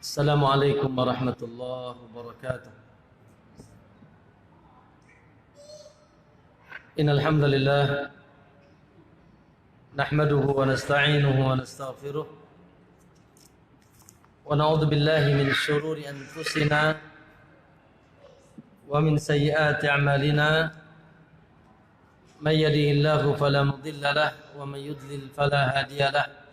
Assalamualaikum warahmatullahi wabarakatuh. Innal hamdalillah nahmaduhu wa nasta'inuhu wa nastaghfiruh wa na'udzu billahi min shururi anfusina wa min sayyiati a'malina may yahdihillahu fala mudilla lahu wa may yudlil fala hadiya lahu.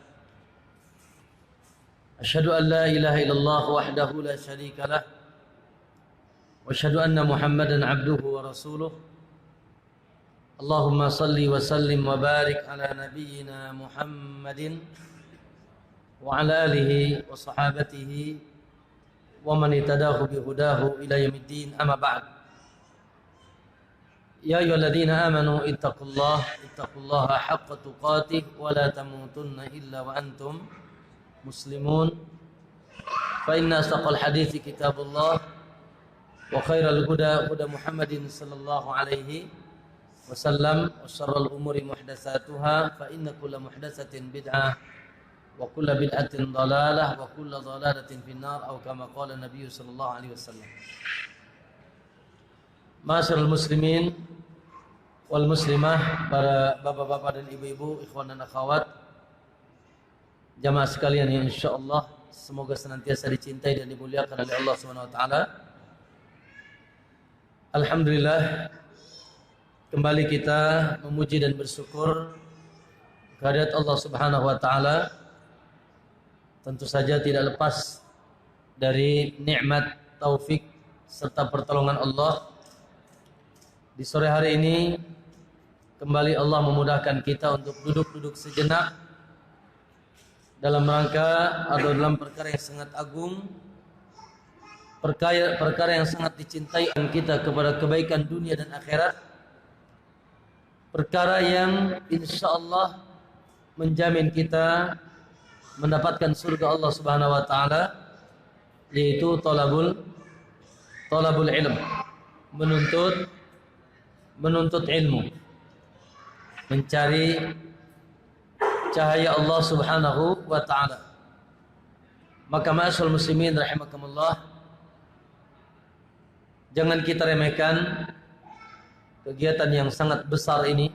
Asyhadu an la ilaha illallah wahdahu la syarika lah wa asyhadu anna Muhammadan abduhu wa rasuluh. Allahumma salli wa sallim wa barik ala nabiyyina Muhammadin wa ala alihi wa sahabatihi wa man ittadahu bi hudahu ila yaumiddin, amma ba'd. Ya ayyuhalladzina amanu ittaqullaha haqqa tuqatih wa la tamutunna illa wa antum muslimun. Fa inna asdaqal hadithi kitabullah wa khairal huda huda Muhammadin sallallahu alaihi wasallam wa syarrul umuri muhdatsatuha fa inna kulla muhdatsatin bid'ah wa kulla bid'atin dhalalah wa kulla dhalalatin finnar atau kama qala Nabi sallallahu alaihi wasallam. Ma'asyiral muslimin wal muslimah, para bapak-bapak dan ibu-ibu, ikhwan dan akhwat, jamaah sekalian yang insyaallah semoga senantiasa dicintai dan dimuliakan oleh Allah Subhanahu wa taala. Alhamdulillah, kembali kita memuji dan bersyukur kehadirat Allah Subhanahu wa taala. Tentu saja tidak lepas dari nikmat, taufik serta pertolongan Allah. Di sore hari ini kembali Allah memudahkan kita untuk duduk sejenak dalam rangka atau dalam perkara yang sangat agung, perkara yang sangat dicintai kita kepada kebaikan dunia dan akhirat, perkara yang insyaallah menjamin kita mendapatkan surga Allah Subhanahu wa taala, yaitu talabul ilm, menuntut ilmu, mencari cahaya Allah Subhanahu wa taala. Maka ma'asyiral muslimin rahimakumullah, jangan kita remehkan kegiatan yang sangat besar ini.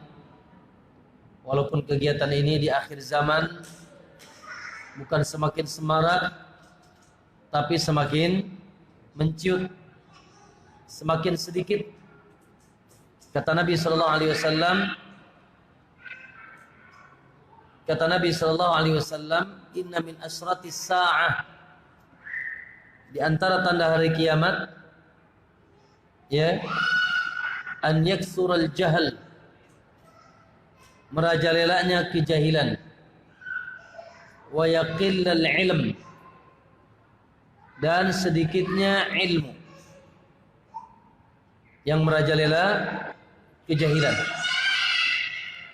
Walaupun kegiatan ini di akhir zaman bukan semakin semarak, tapi semakin menciut, semakin sedikit. Kata Nabi sallallahu alaihi wasallam, inna min asratis sa'ah, di antara tanda hari kiamat, ya, an yaksural jahal, merajalelanya kejahilan, wa yaqillal ilm, dan sedikitnya ilmu. Yang merajalela kejahilan.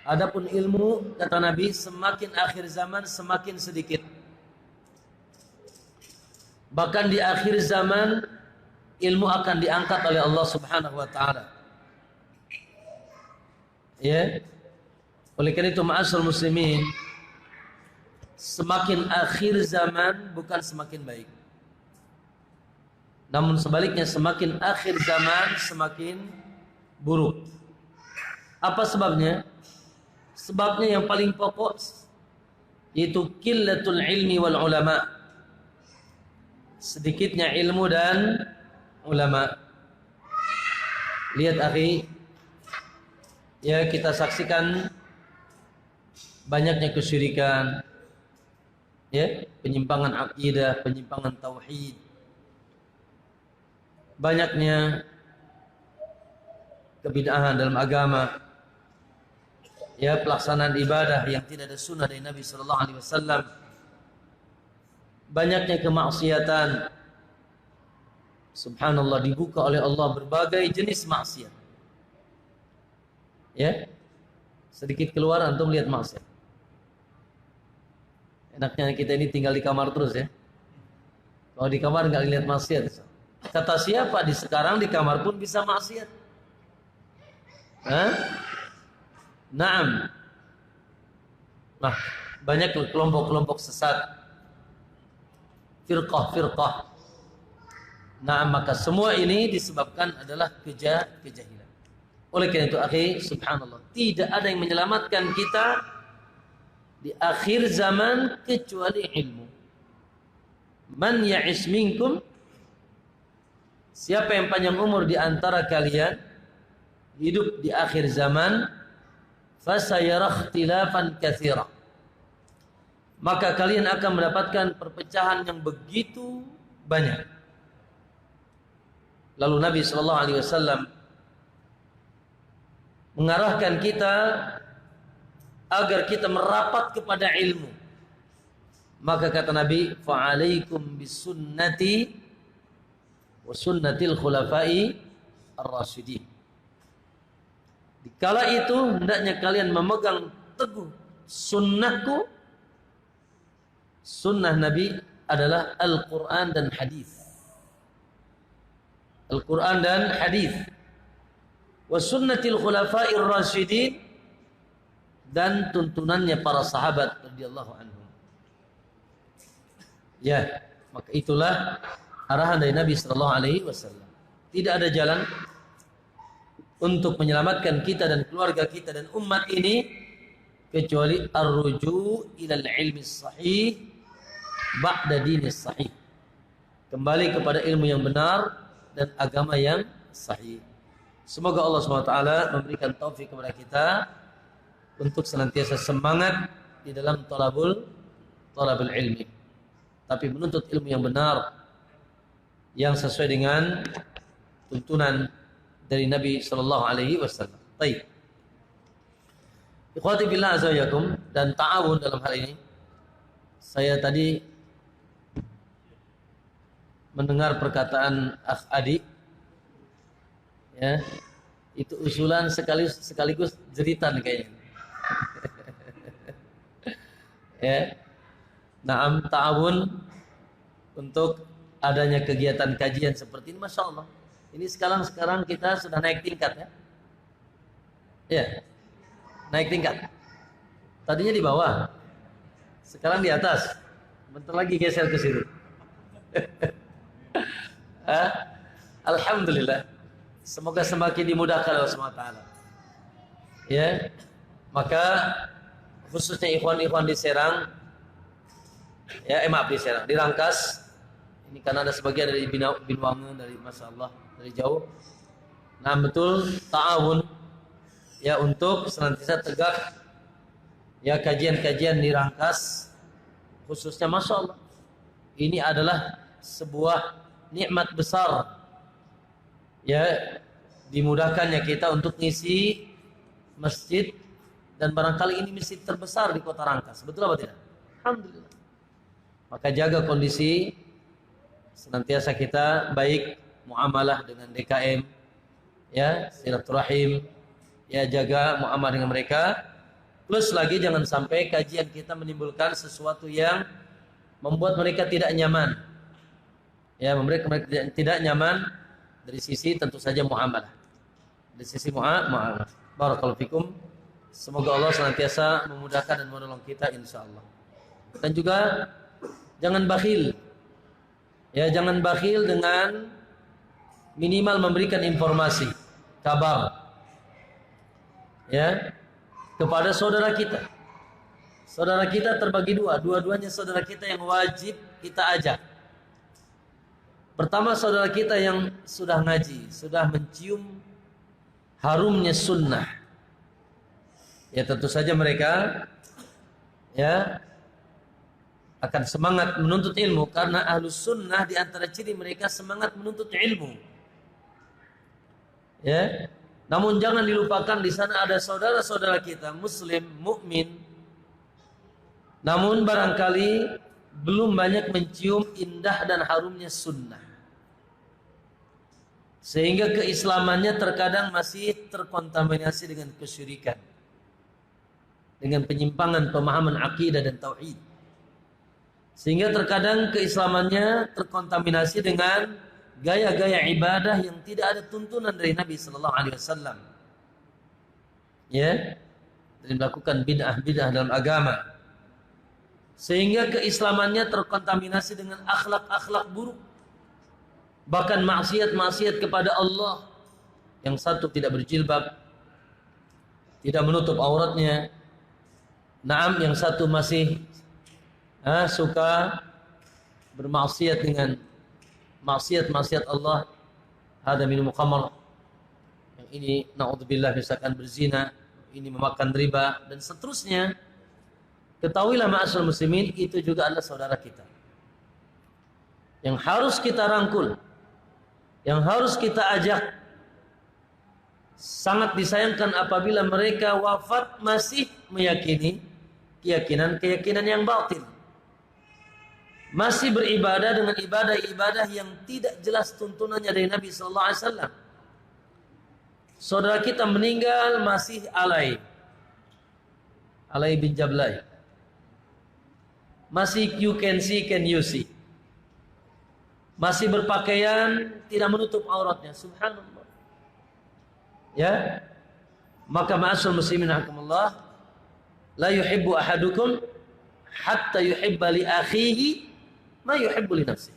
Adapun ilmu, kata Nabi, semakin akhir zaman semakin sedikit. Bahkan di akhir zaman ilmu akan diangkat oleh Allah Subhanahu wa taala. Ya. Oleh karena itu ma'asyiral muslimin, semakin akhir zaman bukan semakin baik. Namun sebaliknya, semakin akhir zaman semakin buruk. Apa sebabnya? Sebabnya yang paling pokok yaitu qillatul ilmi wal ulama, sedikitnya ilmu dan ulama. Lihat akhi, ya, kita saksikan banyaknya kesyirikan, ya, penyimpangan akidah, penyimpangan tauhid, banyaknya kebid'ahan dalam agama, ya, pelaksanaan ibadah yang tidak ada sunnah dari Nabi sallallahu alaihi wasallam, banyaknya kemaksiatan. Subhanallah, dibuka oleh Allah berbagai jenis maksiat. Ya, sedikit keluar antum lihat maksiat. Enaknya kita ini tinggal di kamar terus, ya. Kalau di kamar nggak lihat maksiat, kata siapa di sekarang di kamar pun bisa maksiat? Hah? Naam. Nah, banyak kelompok-kelompok sesat firqah. Nah, maka semua ini disebabkan adalah kejahilan. Oleh karena itu, akhi, subhanallah, tidak ada yang menyelamatkan kita di akhir zaman kecuali ilmu. Man ya'ish minkum, siapa yang panjang umur di antara kalian hidup di akhir zaman, fasayara ikhtilafan katsira, maka kalian akan mendapatkan perpecahan yang begitu banyak. Lalu Nabi sallallahu alaihi wasallam mengarahkan kita agar kita merapat kepada ilmu. Maka kata Nabi, fa'alaikum bisunnati wa sunnatil khulafai ar-rasyidin. Dikala itu hendaknya kalian memegang teguh sunnahku. Sunnah Nabi adalah Al-Quran dan hadis. Al-Quran dan hadis. Wa sunnatil khulafai ar-rasyidin, dan tuntunannya para sahabat radhiyallahu anhum. Ya, maka itulah arahan dari Nabi sallallahu alaihi wasallam. Tidak ada jalan untuk menyelamatkan kita dan keluarga kita dan umat ini kecuali ar-ruju' ilal ilmi sahih ba'da dinis sahih. Kembali kepada ilmu yang benar dan agama yang sahih. Semoga Allah SWT memberikan taufik kepada kita untuk senantiasa semangat di dalam talabul ilmi, tapi menuntut ilmu yang benar yang sesuai dengan tuntunan dari Nabi sallallahu alaihi wasallam. Baik. Ikhwati billah azza yakum, dan ta'awun dalam hal ini. Saya tadi mendengar perkataan Akh Adi, ya, itu usulan sekaligus jeritan kayaknya. Ya. Na'am, ta'awun untuk adanya kegiatan kajian seperti ini, masya Allah. Ini sekarang kita sudah naik tingkat, ya. Ya, naik tingkat. Tadinya di bawah, sekarang di atas. Bentar lagi geser ke situ. Alhamdulillah. Semoga semakin dimudahkan oleh Allah SWT. Ya, maka khususnya ikhwan-ikhwan di Serang, ya, maaf, di Serang, di Rangkas. Ini karena ada sebagian dari Binwangen, dari Masya Allah, dari jauh. Nah, betul, ta'awun, ya, untuk senantiasa tegak, ya, kajian-kajian di Rangkas, khususnya Masya Allah. Ini adalah sebuah nikmat besar, ya, dimudahkannya kita untuk ngisi masjid, dan barangkali ini masjid terbesar di kota Rangkas. Betul apa tidak? Alhamdulillah. Maka jaga kondisi, senantiasa kita baik muamalah dengan DKM, ya, silaturahim, ya, jaga muamalah dengan mereka. Plus lagi jangan sampai kajian kita menimbulkan sesuatu yang membuat mereka tidak nyaman. Ya, mereka tidak nyaman dari sisi tentu saja muamalah. Dari sisi muamalah. Barakallahu fikum. Semoga Allah senantiasa memudahkan dan menolong kita insyaallah. Dan juga jangan bakhil. Ya, jangan bakhil dengan minimal memberikan informasi, kabar, ya, kepada saudara kita. Saudara kita terbagi dua-duanya saudara kita yang wajib kita ajak. Pertama, saudara kita yang sudah ngaji, sudah mencium harumnya sunnah. Ya, tentu saja mereka, ya, akan semangat menuntut ilmu, karena ahlus sunnah di antara ciri mereka semangat menuntut ilmu. Ya, namun jangan dilupakan di sana ada saudara-saudara kita muslim, mukmin, namun barangkali belum banyak mencium indah dan harumnya sunnah, sehingga keislamannya terkadang masih terkontaminasi dengan kesyirikan, dengan penyimpangan pemahaman akidah dan tauhid. Sehingga terkadang keislamannya terkontaminasi dengan gaya-gaya ibadah yang tidak ada tuntunan dari Nabi sallallahu alaihi wasallam. Ya, dan melakukan bid'ah dalam agama. sehingga keislamannya terkontaminasi dengan akhlak-akhlak buruk, bahkan maksiat-maksiat kepada Allah. Yang satu tidak berjilbab, tidak menutup auratnya. Naam, yang satu masih suka bermaksiat dengan maksiat Allah. Hada minum khamar, yang ini naudzubillah misalkan berzina, ini memakan riba dan seterusnya. Ketahuilah ma'asyiral muslimin, itu juga adalah saudara kita yang harus kita rangkul, yang harus kita ajak. Sangat disayangkan apabila mereka wafat masih meyakini keyakinan yang batil, masih beribadah dengan ibadah-ibadah yang tidak jelas tuntunannya dari Nabi sallallahu alaihi wasallam. Saudara kita meninggal masih alay bin Jablay, masih you can see can you see, masih berpakaian tidak menutup auratnya. Subhanallah. Ya, maka ma'asyiral muslimin rahimakumullah, la yuhibbu ahadukum hatta yuhibba li akhihi ma yuhibbu li nafsihi.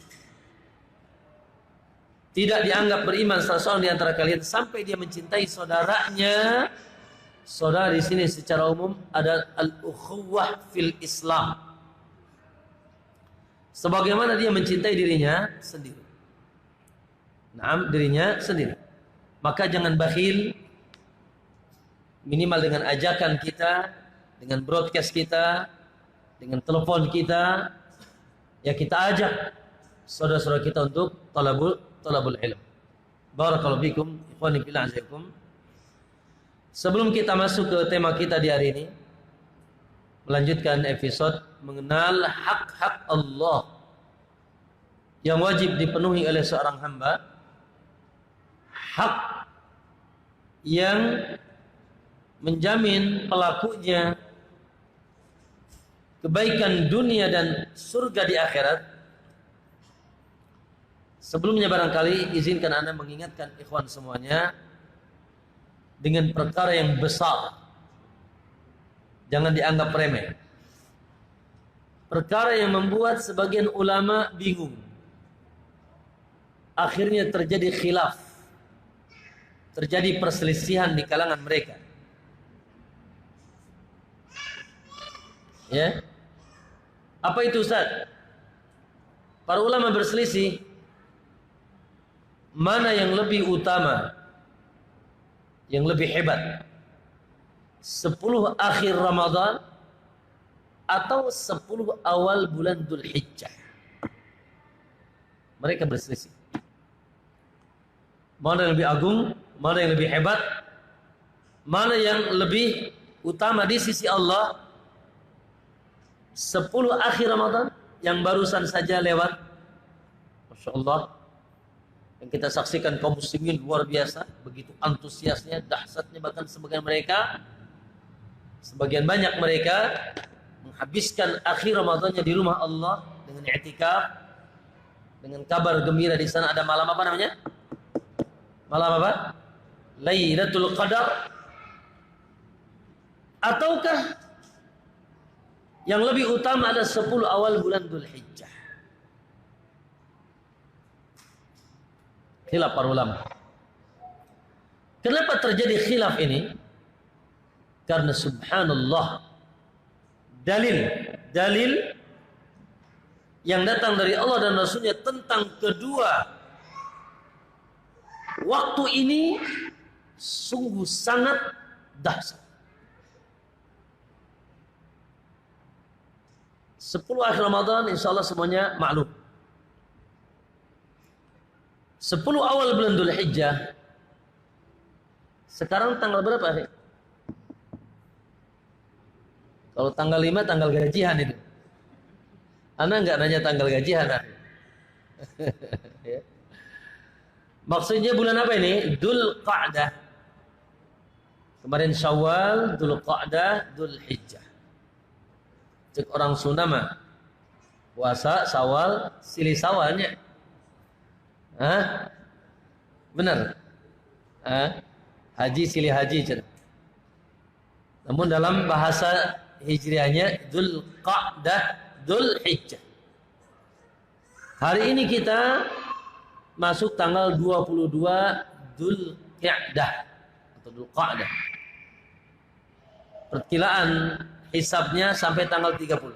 Tidak dianggap beriman salah seorang di antara kalian sampai dia mencintai saudaranya. Saudara di sini secara umum ada al-ukhuwah fil Islam, sebagaimana dia mencintai dirinya sendiri. Naam, dirinya sendiri. Maka jangan bakhil, minimal dengan ajakan kita, dengan broadcast kita, dengan telepon kita, ya kita ajak saudara-saudara kita untuk talabul ilm. Barakallahu fikum, ikhwani fillah azzakum. Sebelum kita masuk ke tema kita di hari ini, melanjutkan episode mengenal hak-hak Allah yang wajib dipenuhi oleh seorang hamba, hak yang menjamin pelakunya kebaikan dunia dan surga di akhirat. Sebelumnya barangkali izinkan Anda mengingatkan ikhwan semuanya dengan perkara yang besar, jangan dianggap remeh. Perkara yang membuat sebagian ulama bingung, akhirnya terjadi khilaf, terjadi perselisihan di kalangan mereka. Ya, apa itu Ustaz? Para ulama berselisih mana yang lebih utama, yang lebih hebat, 10 akhir Ramadan atau 10 awal bulan Dzulhijjah. Mereka berselisih. Mana yang lebih agung, mana yang lebih hebat, mana yang lebih utama di sisi Allah? 10 akhir Ramadan yang barusan saja lewat, Masya Allah, yang kita saksikan kaum muslimin luar biasa, begitu antusiasnya, dahsyatnya, bahkan sebagian banyak mereka menghabiskan akhir Ramadannya di rumah Allah dengan i'tikaf, dengan kabar gembira di sana ada malam apa namanya? Malam apa? Lailatul Qadar. Ataukah yang lebih utama ada 10 awal bulan Dzulhijjah? Khilaf para ulama. Kenapa terjadi khilaf ini? Karena subhanallah, dalil yang datang dari Allah dan Rasulnya tentang kedua waktu ini sungguh sangat dahsyat. 10 akhir Ramadan insya Allah semuanya maklum. 10 awal bulan Dzulhijjah, sekarang tanggal berapa hari? Kalau tanggal 5 tanggal gajian itu. Anda enggak nanya tanggal gajian. Ya. Maksudnya bulan apa ini? Dzulqa'dah. Kemarin Syawal, Dzulqa'dah, Dzulhijjah. Cek orang Sunda mah puasa Syawal, silih Syawalnya. Hah? Benar? Hah? Haji silih haji cenah. Namun dalam bahasa Hijriahnya Dzulqa'dah, Dzulhijjah. Hari ini kita masuk tanggal 22 Dzulqa'dah atau Dzulqa'dah. Perkiraan hisabnya sampai tanggal 30.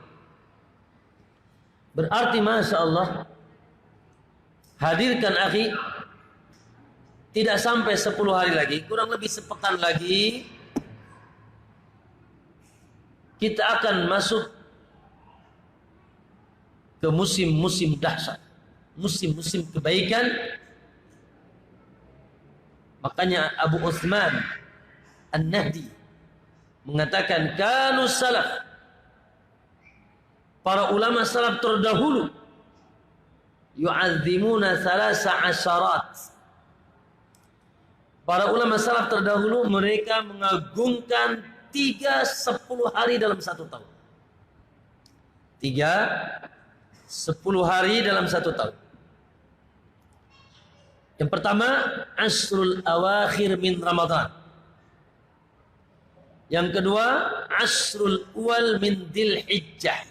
Berarti Masya Allah, hadirkan akhi, tidak sampai 10 hari lagi, kurang lebih sepekan lagi, kita akan masuk ke musim-musim dahsyat, musim-musim kebaikan. Makanya Abu Utsman An-Nahdi mengatakan, kanu salaf, para ulama salaf terdahulu, yu'azzimuna thalasa asyarat. Para ulama salaf terdahulu mereka mengagungkan 10 hari dalam satu tahun. 10 hari dalam satu tahun. Yang pertama, asrul awakhir min Ramadan. Yang kedua, asrul awal min Dzulhijjah.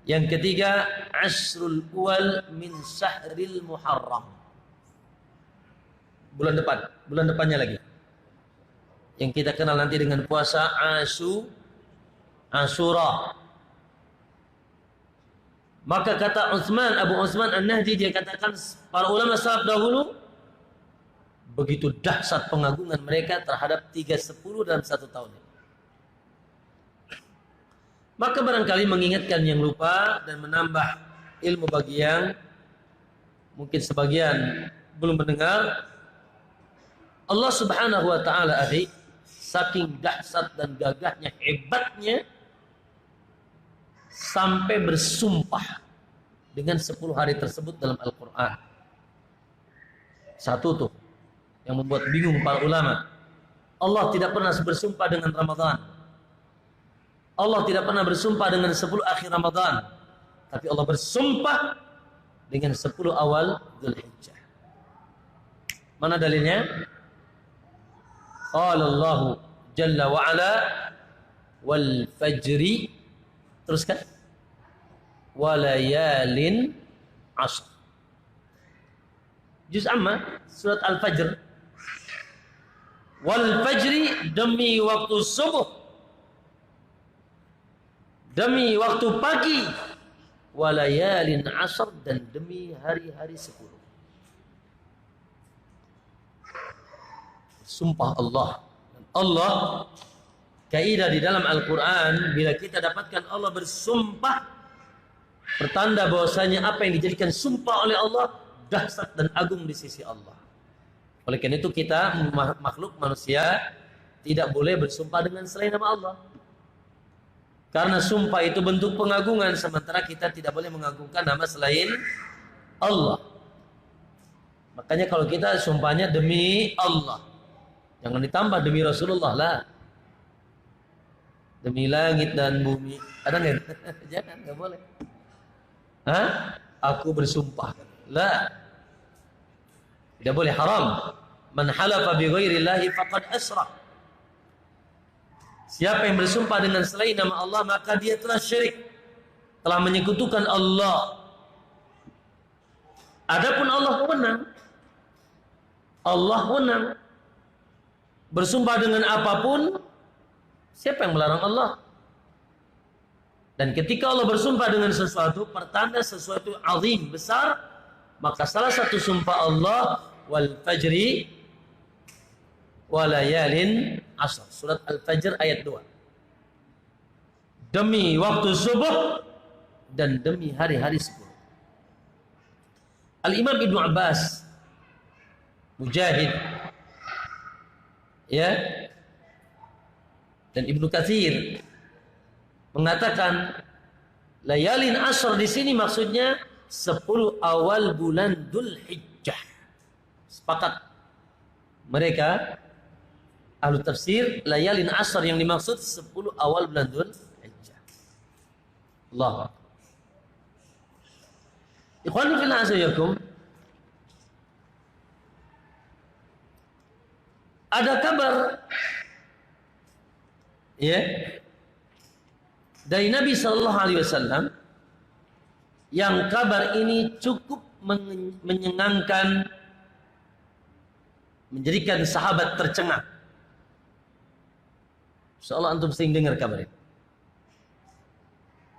Yang ketiga, asrul awal min syahril Muharram. Bulan depannya lagi. Yang kita kenal nanti dengan puasa Asyura. Maka kata Abu Utsman An-Nahdi, dia katakan para ulama salaf dahulu begitu dahsyat pengagungan mereka terhadap 3/10 dalam satu tahun ini. Maka barangkali mengingatkan yang lupa dan menambah ilmu bagi yang mungkin sebagian belum mendengar, Allah Subhanahu wa taala adik, saking dahsyat dan gagahnya, hebatnya, sampai bersumpah dengan 10 hari tersebut dalam Al-Quran. Satu tuh yang membuat bingung para ulama. Allah tidak pernah bersumpah dengan Ramadan. Allah tidak pernah bersumpah dengan 10 akhir Ramadan. Tapi Allah bersumpah dengan 10 awal Dzulhijjah. Mana dalilnya? Qala Allah Jalla wa Ala wal fajri, teruskan, walayalin ashr. Juz amma surat Al-Fajr. Wal fajri, demi waktu subuh, demi waktu pagi, walayalin ashr, dan demi hari-hari 10. Sumpah Allah. Allah, kaidah di dalam Al-Quran, bila kita dapatkan Allah bersumpah, pertanda bahwasanya apa yang dijadikan sumpah oleh Allah dahsyat dan agung di sisi Allah. Oleh karena itu kita makhluk manusia tidak boleh bersumpah dengan selain nama Allah. Karena sumpah itu bentuk pengagungan, sementara kita tidak boleh mengagungkan nama selain Allah. Makanya kalau kita sumpahnya demi Allah, jangan ditambah demi Rasulullah lah. Demi langit dan bumi. Ada nggak? Jangan, nggak boleh. Hah? Aku bersumpah. La. Tidak boleh, haram. Man halafa bi ghairillahi faqad asyrak. Siapa yang bersumpah dengan selain nama Allah, maka dia telah syirik, telah menyekutukan Allah. Adapun Allah wewenang. Allah wewenang. Bersumpah dengan apapun, siapa yang melarang Allah? Dan ketika Allah bersumpah dengan sesuatu, pertanda sesuatu azim, besar, maka salah satu sumpah Allah, wal fajri walayalin ashr. Surat Al-Fajr ayat 2. Demi waktu subuh dan demi hari-hari 10. Al-Imam Ibnu Abbas, Mujahid, ya, dan Ibnu Katsir mengatakan layalin ashr di sini maksudnya 10 awal bulan Dzulhijjah. Sepakat mereka ahlu tafsir, layalin ashr yang dimaksud 10 awal bulan Dzulhijjah. Allahu akbar. Ikhwani fillah azayakum, ada kabar, ya, dari Nabi Shallallahu Alaihi Wasallam yang kabar ini cukup menyenangkan, menjadikan sahabat tercengang. Insyaallah antum sering dengar kabar ini.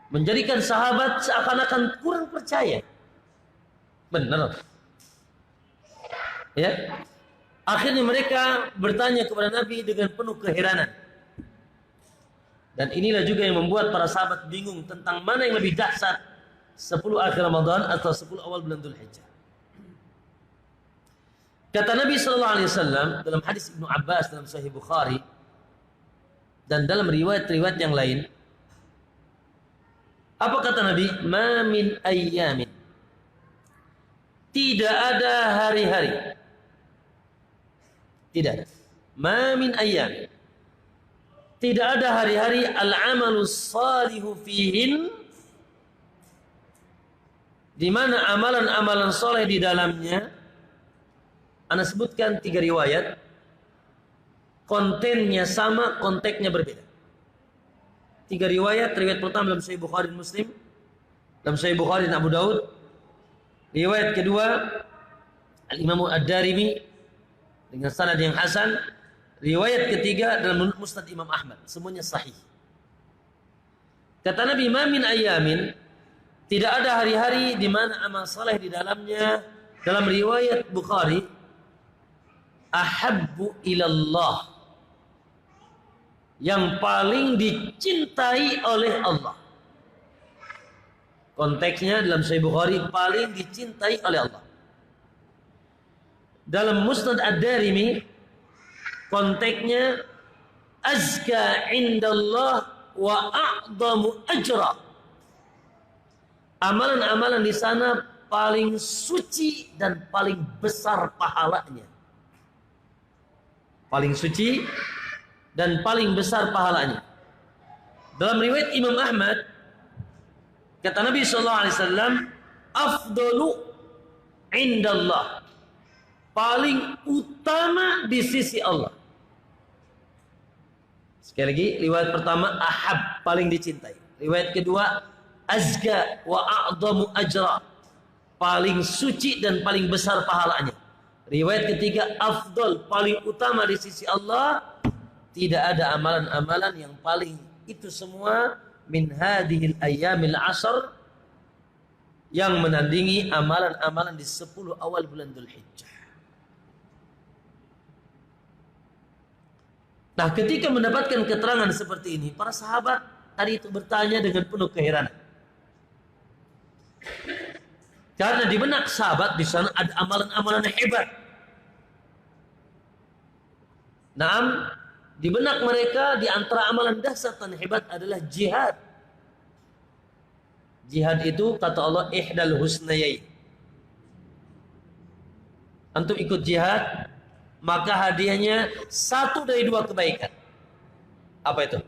Menjadikan sahabat seakan-akan kurang percaya. Benar. Ya. Akhirnya mereka bertanya kepada Nabi dengan penuh keheranan. Dan inilah juga yang membuat para sahabat bingung tentang mana yang lebih dahsyat, 10 akhir Ramadan atau 10 awal bulan Dzulhijjah. Kata Nabi sallallahu alaihi wasallam dalam hadis Ibnu Abbas dalam Sahih Bukhari dan dalam riwayat-riwayat yang lain, apa kata Nabi? Ma min ayyamin. Tidak ada hari-hari. Tidak ada. Ma min ayyamin. Tidak ada hari-hari al-amalus salihu fihin, di mana amalan-amalan soleh di dalamnya. Ana sebutkan 3 riwayat, kontennya sama, konteksnya berbeda. 3 riwayat. Riwayat pertama dalam Sahih Bukhari dan Muslim, dalam Sahih Bukhari dan Abu Daud. Riwayat kedua Al-Imam Ad-Darimi dengan sanad yang hasan. Riwayat ketiga dalam Musnad Imam Ahmad, semuanya sahih. Kata Nabi, ma min ayamin, tidak ada hari-hari di mana amal saleh di dalamnya, dalam riwayat Bukhari, ahabbu ilallah, yang paling dicintai oleh Allah. Konteksnya dalam Sahih Bukhari, paling dicintai oleh Allah. Dalam Musnad Ad-Darimi, konteksnya azka indallah wa a'zamu ajra. Amalan-amalan di sana paling suci dan paling besar pahalanya. Paling suci dan paling besar pahalanya. Dalam riwayat Imam Ahmad, kata Nabi sallallahu alaihi wasallam, afdalu indallah, paling utama di sisi Allah. Sekali lagi, riwayat pertama ahab, paling dicintai. Riwayat kedua azka wa a'zamu ajra, paling suci dan paling besar pahalanya. Riwayat ketiga afdal, paling utama di sisi Allah. Tidak ada amalan-amalan yang paling itu semua min hadhil ayyamil ashr, yang menandingi amalan-amalan di 10 awal bulan Dzulhijjah. Nah, ketika mendapatkan keterangan seperti ini, para sahabat tadi itu bertanya dengan penuh keheranan. Karena di benak sahabat di sana ada amalan-amalan yang hebat. Naam, di benak mereka di antara amalan dahsyat dan hebat adalah jihad. Jihad itu kata Allah ihdal husnayain. Antum ikut jihad, maka hadiahnya 1 dari 2 kebaikan. Apa itu?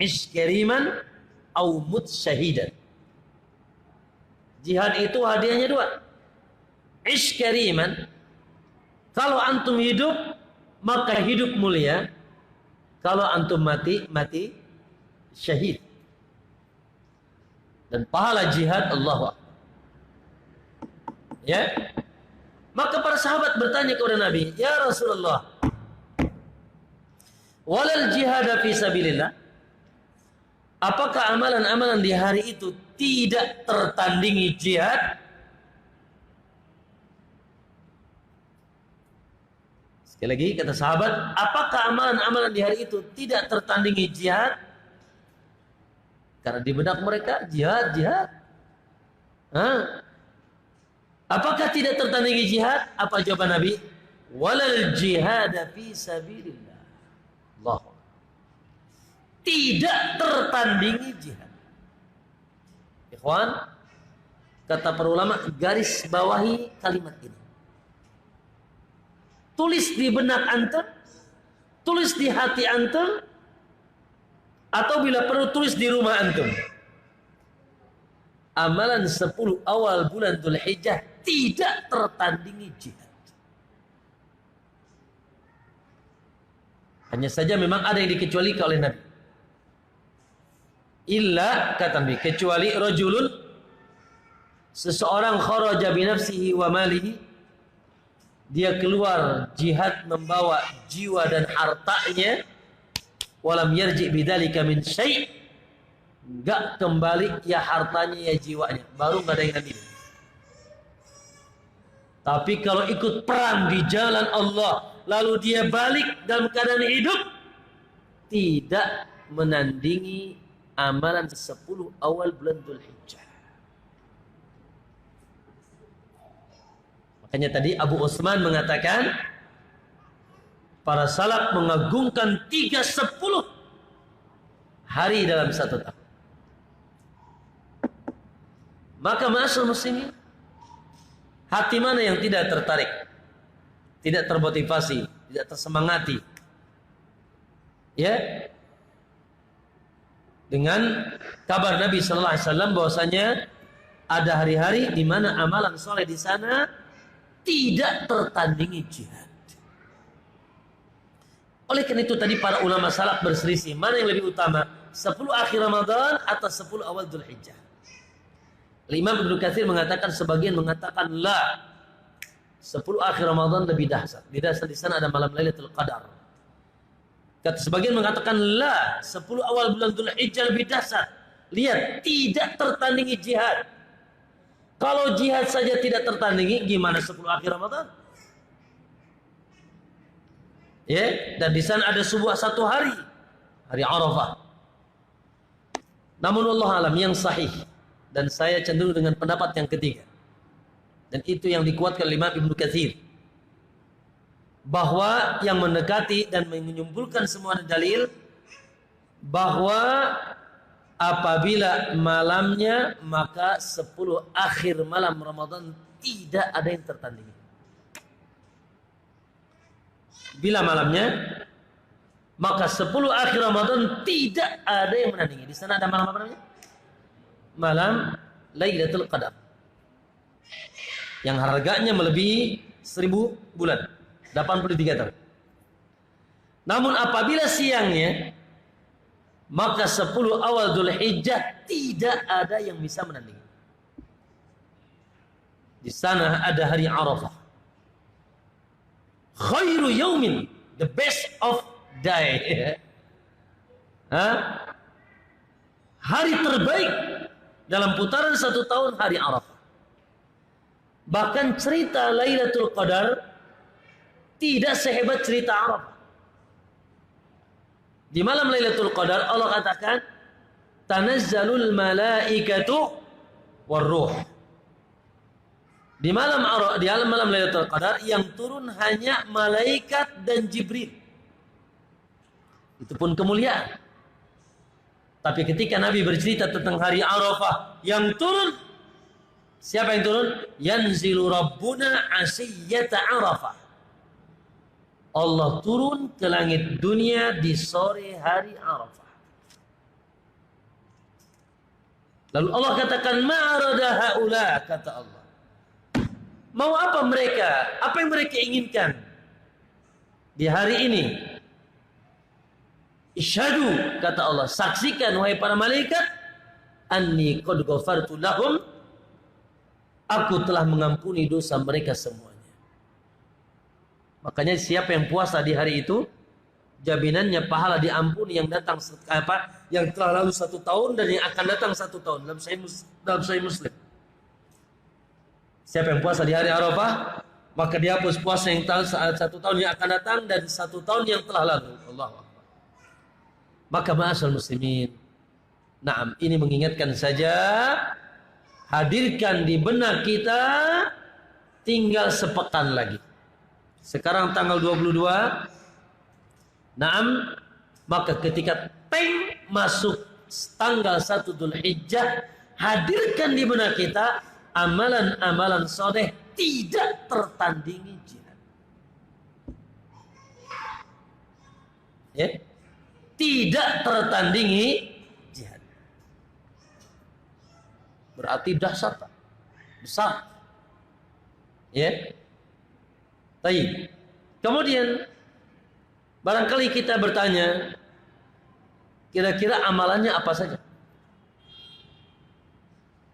Iskariman au mut syahidan. Jihad itu hadiahnya 2. Iskariman, kalau antum hidup maka hidup mulia. Kalau antum mati, mati syahid. Dan pahala jihad Allahu Akbar. Ya. Maka para sahabat bertanya kepada Nabi, ya Rasulullah, walal jihad fi sabilillah, apakah amalan-amalan di hari itu tidak tertandingi jihad? Sekali lagi kata sahabat, apakah amalan-amalan di hari itu tidak tertandingi jihad? Karena di benak mereka jihad. Apakah tidak tertandingi jihad? Apa jawaban Nabi? Walal jihad fi sabilillah. Allah. Tidak tertandingi jihad. Ikhwan, kata para ulama, garis bawahi kalimat ini. Tulis di benak antum, tulis di hati antum, atau bila perlu tulis di rumah antum. Amalan 10 awal bulan Dzulhijjah tidak tertandingi jihad. Hanya saja memang ada yang dikecualikan oleh Nabi. illa kata Nabi, kecuali rajulun, seseorang kharaja bi nafsihi wa malihi, dia keluar jihad membawa jiwa dan hartanya, walam yarji bidzalika min syai', enggak kembali ya hartanya ya jiwanya, baru enggak ada yang adil. Tapi kalau ikut perang di jalan Allah lalu dia balik dalam keadaan hidup, tidak menandingi amalan 10 awal bulan Dzulhijjah. Makanya tadi Abu Utsman mengatakan para salaf mengagungkan 3/10 hari dalam satu tahun. Maka ma'asyiral muslimin, hati mana yang tidak tertarik, tidak termotivasi, tidak tersemangati, ya, dengan kabar Nabi sallallahu alaihi wasallam bahwasanya ada hari-hari di mana amalan soleh di sana tidak tertandingi jihad. Oleh karena itu tadi para ulama salaf berselisih mana yang lebih utama, 10 akhir Ramadan atau 10 awal Dzulhijjah. Imam Ibnu Katsir mengatakan, sebagian mengatakan la, 10 akhir Ramadan lebih dahsyat. Di sana ada malam Lailatul Qadar. Sebagian mengatakan la, 10 awal bulan Dzulhijjah lebih dahsyat. Lihat, tidak tertandingi jihad. Kalau jihad saja tidak tertandingi, gimana 10 akhir Ramadan? Ya, dan di sana ada satu hari Arafah. Namun Allah alam yang sahih, dan saya cenderung dengan pendapat yang ketiga, dan itu yang dikuatkan oleh Imam Ibnu Katsir, bahwa yang mendekati dan menyimpulkan semua dalil bahwa apabila malamnya, maka 10 akhir malam Ramadan tidak ada yang tertandingi. Bila malamnya, maka 10 akhir Ramadan tidak ada yang menandingi. Di sana ada malam apa namanya? Malam Lailatul Qadar, yang harganya melebihi 1000 bulan, 83 tahun. Namun apabila siangnya, maka 10 awal Dzulhijjah tidak ada yang bisa menandingi. Di sana ada hari Arafah. Khairu yaumin, the best of day. Hari terbaik dalam putaran 1 tahun, hari Arafah. Bahkan cerita Lailatul Qadar tidak sehebat cerita Arafah. Di malam Lailatul Qadar Allah katakan tanazzalul malaikatu warruh. Di malam Lailatul Qadar yang turun hanya malaikat dan Jibril. Itu pun kemuliaan. Tapi ketika Nabi bercerita tentang hari Arafah yang turun, siapa yang turun? Yanzilu Rabbuna asiyata Arafah. Allah turun ke langit dunia di sore hari Arafah. Lalu Allah katakan ma'arada haula, kata Allah. Mau apa mereka? Apa yang mereka inginkan di hari ini? Isyhadu, kata Allah, saksikan wahai para malaikat, anni qad ghafartu lahum, aku telah mengampuni dosa mereka semuanya. Makanya siapa yang puasa di hari itu, jaminannya pahala diampuni yang datang yang telah lalu 1 tahun dan yang akan datang 1 tahun, dalam Sahih Muslim. Siapa yang puasa di hari Arafah, maka dihapus puasa yang 1 tahun yang akan datang dan 1 tahun yang telah lalu. Allahu Akbar. Maka ma'asyiral muslimin, naam, ini mengingatkan saja, hadirkan di benak kita, tinggal sepekan lagi. Sekarang tanggal 22. Naam, maka ketika masuk tanggal 1 Dzulhijjah, hadirkan di benak kita amalan-amalan soleh tidak tertandingi jihad. Ya, tidak tertandingi jihad. Berarti dahsyat, besar. Ya. Baik. Kemudian barangkali kita bertanya, kira-kira amalannya apa saja?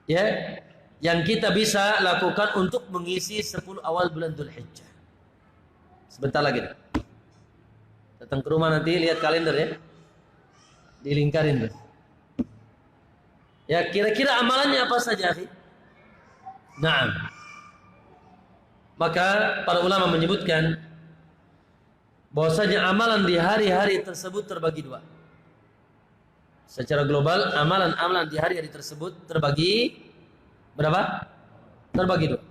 Ya, yang kita bisa lakukan untuk mengisi 10 awal bulan Dzulhijjah. Sebentar lagi. Datang ke rumah nanti lihat kalender ya. Dilingkarin tuh. Ya, kira-kira amalannya apa saja, akhi? Naam. Maka para ulama menyebutkan bahwasanya amalan di hari-hari tersebut terbagi dua. Secara global, amalan-amalan di hari-hari tersebut terbagi berapa? Terbagi dua.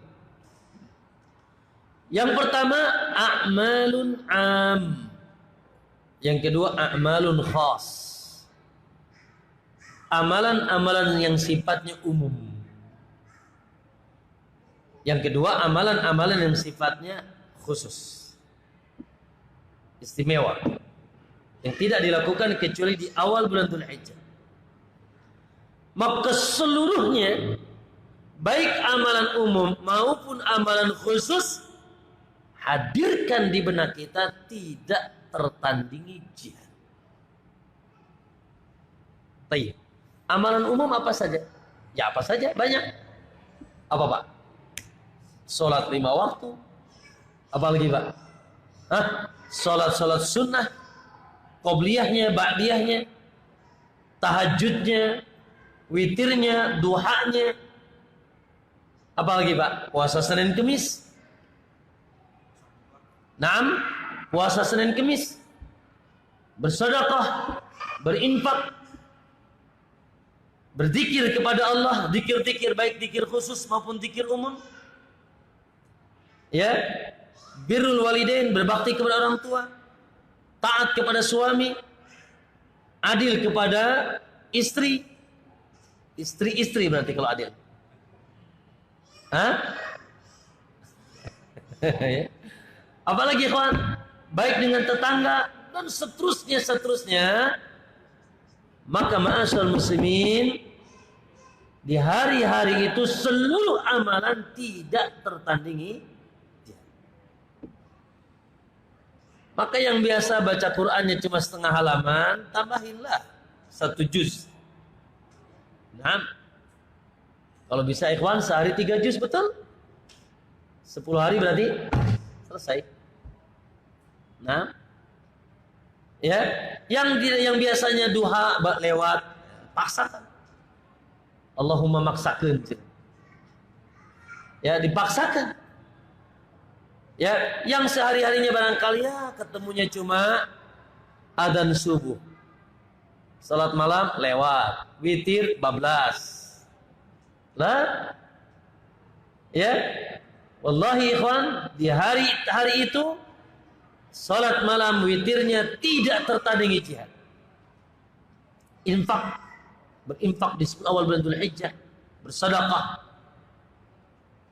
Yang pertama, a'malun am. Yang kedua, a'malun khas. Amalan-amalan yang sifatnya umum. Yang kedua, amalan-amalan yang sifatnya khusus, istimewa, yang tidak dilakukan kecuali di awal bulan Dzulhijjah. Maka seluruhnya, baik amalan umum maupun amalan khusus, hadirkan di benak kita tidak tertandingi jihad. Baik. Amalan umum apa saja? Ya apa saja, banyak. Apa Pak? Sholat 5 waktu. Apalagi Pak? Hah? Sholat sunnah, qobliyahnya, ba'diyahnya, tahajudnya, witirnya, duhanya. Apalagi Pak? Puasa Senin Kemis. Naam, puasa Senin Kemis. Bersedekah, berinfak, berzikir kepada Allah, zikir-zikir baik zikir khusus maupun zikir umum. Ya, birrul walidain, berbakti kepada orang tua, taat kepada suami, adil kepada istri. Istri berarti kalau adil. Hah? Apalagi kawan, baik dengan tetangga dan seterusnya. Maka ma'asyarul muslimin, di hari-hari itu seluruh amalan tidak tertandingi. Maka yang biasa baca Qur'annya cuma setengah halaman, tambahinlah 1 juz. Nah, kalau bisa ikhwan sehari 3 juz, betul? 10 hari berarti selesai. Nah, ya, yang biasanya duha lewat, paksakan. Allahumma maksakan. Ya, dipaksakan. Ya, yang sehari-harinya barangkali ya ketemunya cuma adzan subuh, salat malam lewat, witir bablas. Lah, ya, wallahi ikhwan, di hari itu salat malam witirnya tidak tertandingi jihad. Berinfak di 10 awal bulan Dzulhijjah, bersedekah.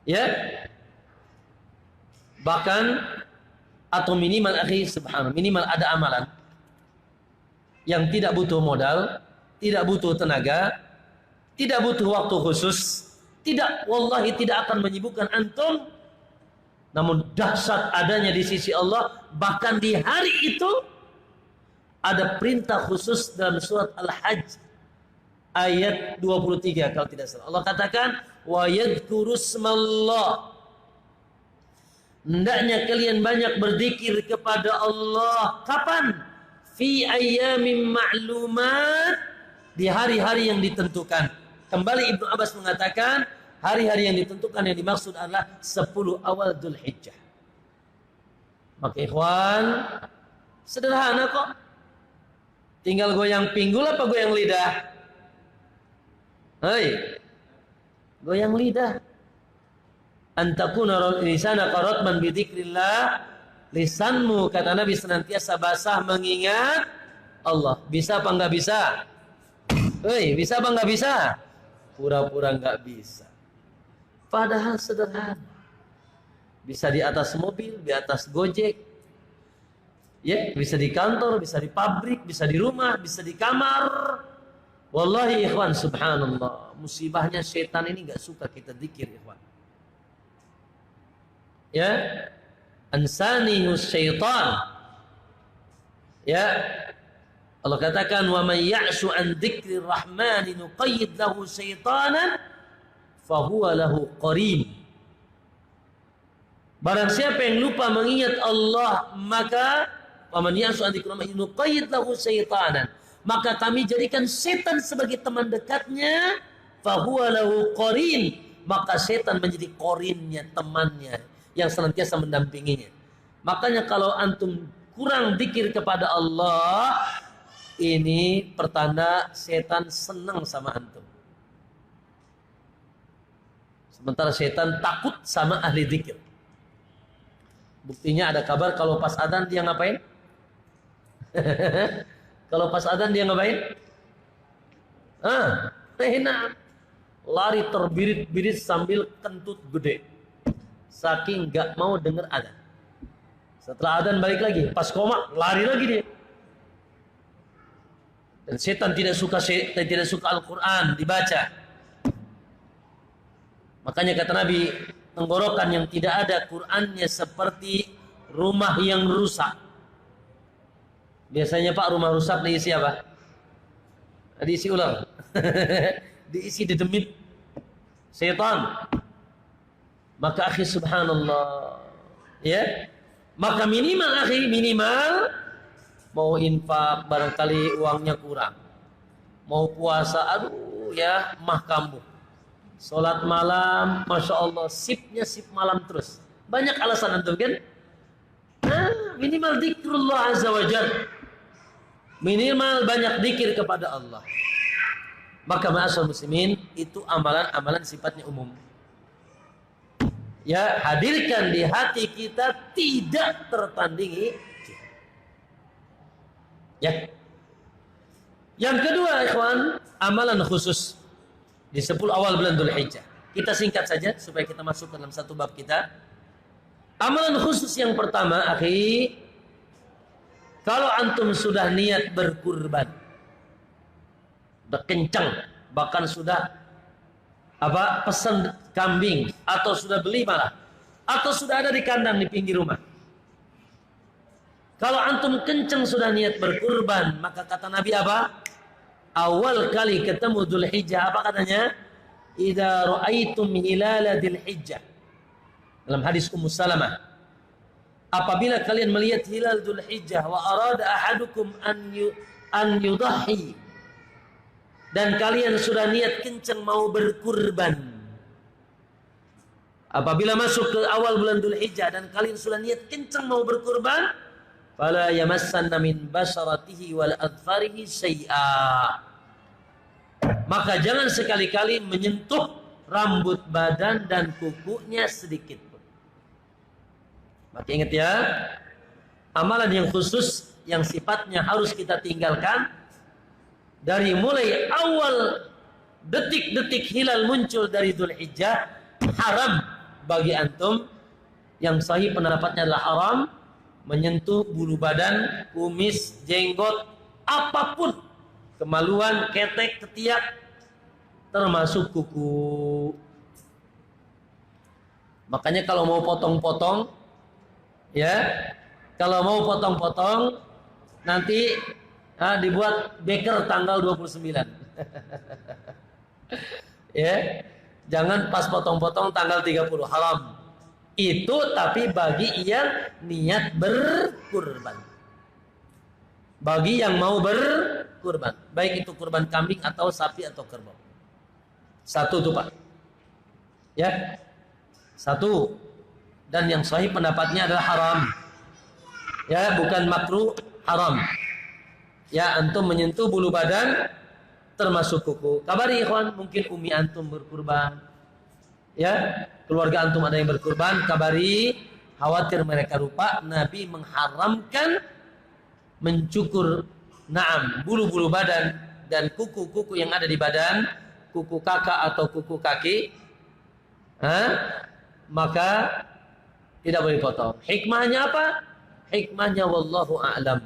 Ya. Bahkan atau minimal akhi subhanallah, minimal ada amalan yang tidak butuh modal, tidak butuh tenaga, tidak butuh waktu khusus, wallahi tidak akan menyibukkan antum, namun dahsyat adanya di sisi Allah. Bahkan di hari itu ada perintah khusus dalam surat Al-Hajj ayat 23 kalau tidak salah. Allah katakan wa yadhkurusmallah, hendaknya kalian banyak berzikir kepada Allah. Kapan? Fi ayyamin ma'lumat, di hari-hari yang ditentukan. Kembali Ibnu Abbas mengatakan, hari-hari yang ditentukan yang dimaksud adalah 10 awal Dzulhijjah. Maka ikhwan, sederhana kok. Tinggal goyang pinggul apa goyang lidah? Hei, goyang lidah. Antakuna lisana qaratman bi dzikrillah, lisanmu kata Nabi senantiasa basah mengingat Allah. Bisa apa enggak bisa? Bisa apa enggak bisa? Pura-pura enggak bisa. Padahal sederhana. Bisa di atas mobil, di atas Gojek. Ya, bisa di kantor, bisa di pabrik, bisa di rumah, bisa di kamar. Wallahi ikhwan, subhanallah, musibahnya setan ini enggak suka kita zikir ikhwan. Ya, ansanihu syaitan. Ya, Allah katakan wa may ya'shu an dzikrir rahmani nuqayyid lahu syaitanan fahuwa lahu qarin. Barang siapa yang lupa mengingat Allah, maka waman ya'su an dzikrillah nuqayyid lahu syaitanan, maka kami jadikan setan sebagai teman dekatnya, fahuwa lahu qarin, maka setan menjadi qarinnya, temannya yang senantiasa mendampinginya. Makanya kalau antum kurang zikir kepada Allah, ini pertanda setan senang sama antum. Sementara setan takut sama ahli zikir. Buktinya ada kabar kalau pas adzan dia ngapain? Kalau pas adzan dia ngapain? Enak. Lari terbirit-birit sambil kentut gede. Saking gak mau dengar adzan. Setelah adzan balik lagi, pas koma lari lagi dia. Dan setan tidak suka Al-Quran dibaca. Makanya kata Nabi, tenggorokan yang tidak ada Qur'annya seperti rumah yang rusak. Biasanya Pak, rumah rusak diisi apa? Diisi ular. Diisi didemit setan. Maka akhi subhanallah, ya. Maka minimal mau infak barangkali uangnya kurang. Mau puasa, aduh ya, mah kambuh. Salat malam, masya Allah, sipnya sip malam terus. Banyak alasan antum kan? Minimal zikrullah azza wa jalla. Minimal banyak zikir kepada Allah. Maka ma'asyiral muslimin, itu amalan-amalan sifatnya umum. Ya, hadirkan di hati kita tidak tertandingi. Ya. Yang kedua, ikhwan, amalan khusus di 10 awal bulan Dzulhijjah. Kita singkat saja supaya kita masuk ke dalam satu bab kita. Amalan khusus yang pertama, akhi, kalau antum sudah niat berkurban, udah kencang, bahkan sudah pesan kambing, atau sudah beli malah, atau sudah ada di kandang di pinggir rumah. Kalau antum kencang sudah niat berkurban, maka kata Nabi apa? Awal kali ketemu Dzulhijjah, apa katanya? Idza ra'aitum hilala Dzulhijjah. Dalam hadis Ummu Salamah, apabila kalian melihat hilal Dzulhijjah, wa arada ahadukum an yudahhi, dan kalian sudah niat kencang mau berkurban. Apabila masuk ke awal bulan Dzulhijjah dan kalian sudah niat kencang mau berkurban, fala yamassanna min basharatihi wal adfarihi syai'a, maka jangan sekali-kali menyentuh rambut badan dan kukunya sedikit pun. Maka ingat ya, amalan yang khusus yang sifatnya harus kita tinggalkan dari mulai awal detik-detik hilal muncul dari Dzulhijjah, haram bagi antum. Yang sahih pendapatnya adalah haram menyentuh bulu badan, kumis, jenggot, apapun, kemaluan, ketek, ketiak, termasuk kuku. Makanya kalau mau potong-potong, ya, kalau mau potong-potong nanti dibuat beker tanggal 29. Ya, jangan pas potong-potong tanggal 30, haram. Itu tapi bagi yang niat berkurban. Bagi yang mau berkurban, baik itu kurban kambing atau sapi atau kerbau. Satu tuh Pak. Ya. Satu. Dan yang sahih pendapatnya adalah haram. Ya, bukan makruh, haram. Ya, antum menyentuh bulu badan termasuk kuku. Kabari ikhwan, mungkin umi antum berkurban. Ya, keluarga antum ada yang berkurban, kabari, khawatir mereka lupa, Nabi mengharamkan mencukur bulu-bulu badan dan kuku-kuku yang ada di badan, kuku kakak atau kuku kaki, maka tidak boleh potong. Hikmahnya apa? Hikmahnya wallahu a'lam.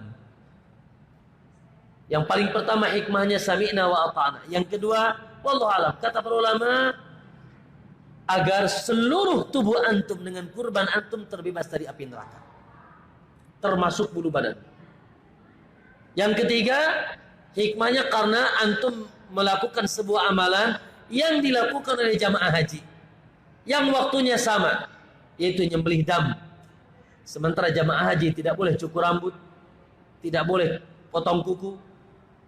Yang paling pertama hikmahnya sami'na wa ata'na. Yang kedua wallahu a'lam. Kata para ulama, agar seluruh tubuh antum dengan kurban antum terbebas dari api neraka, termasuk bulu badan. Yang ketiga, hikmahnya karena antum melakukan sebuah amalan yang dilakukan oleh jamaah haji yang waktunya sama, yaitu nyembelih dam. Sementara jamaah haji tidak boleh cukur rambut, tidak boleh potong kuku,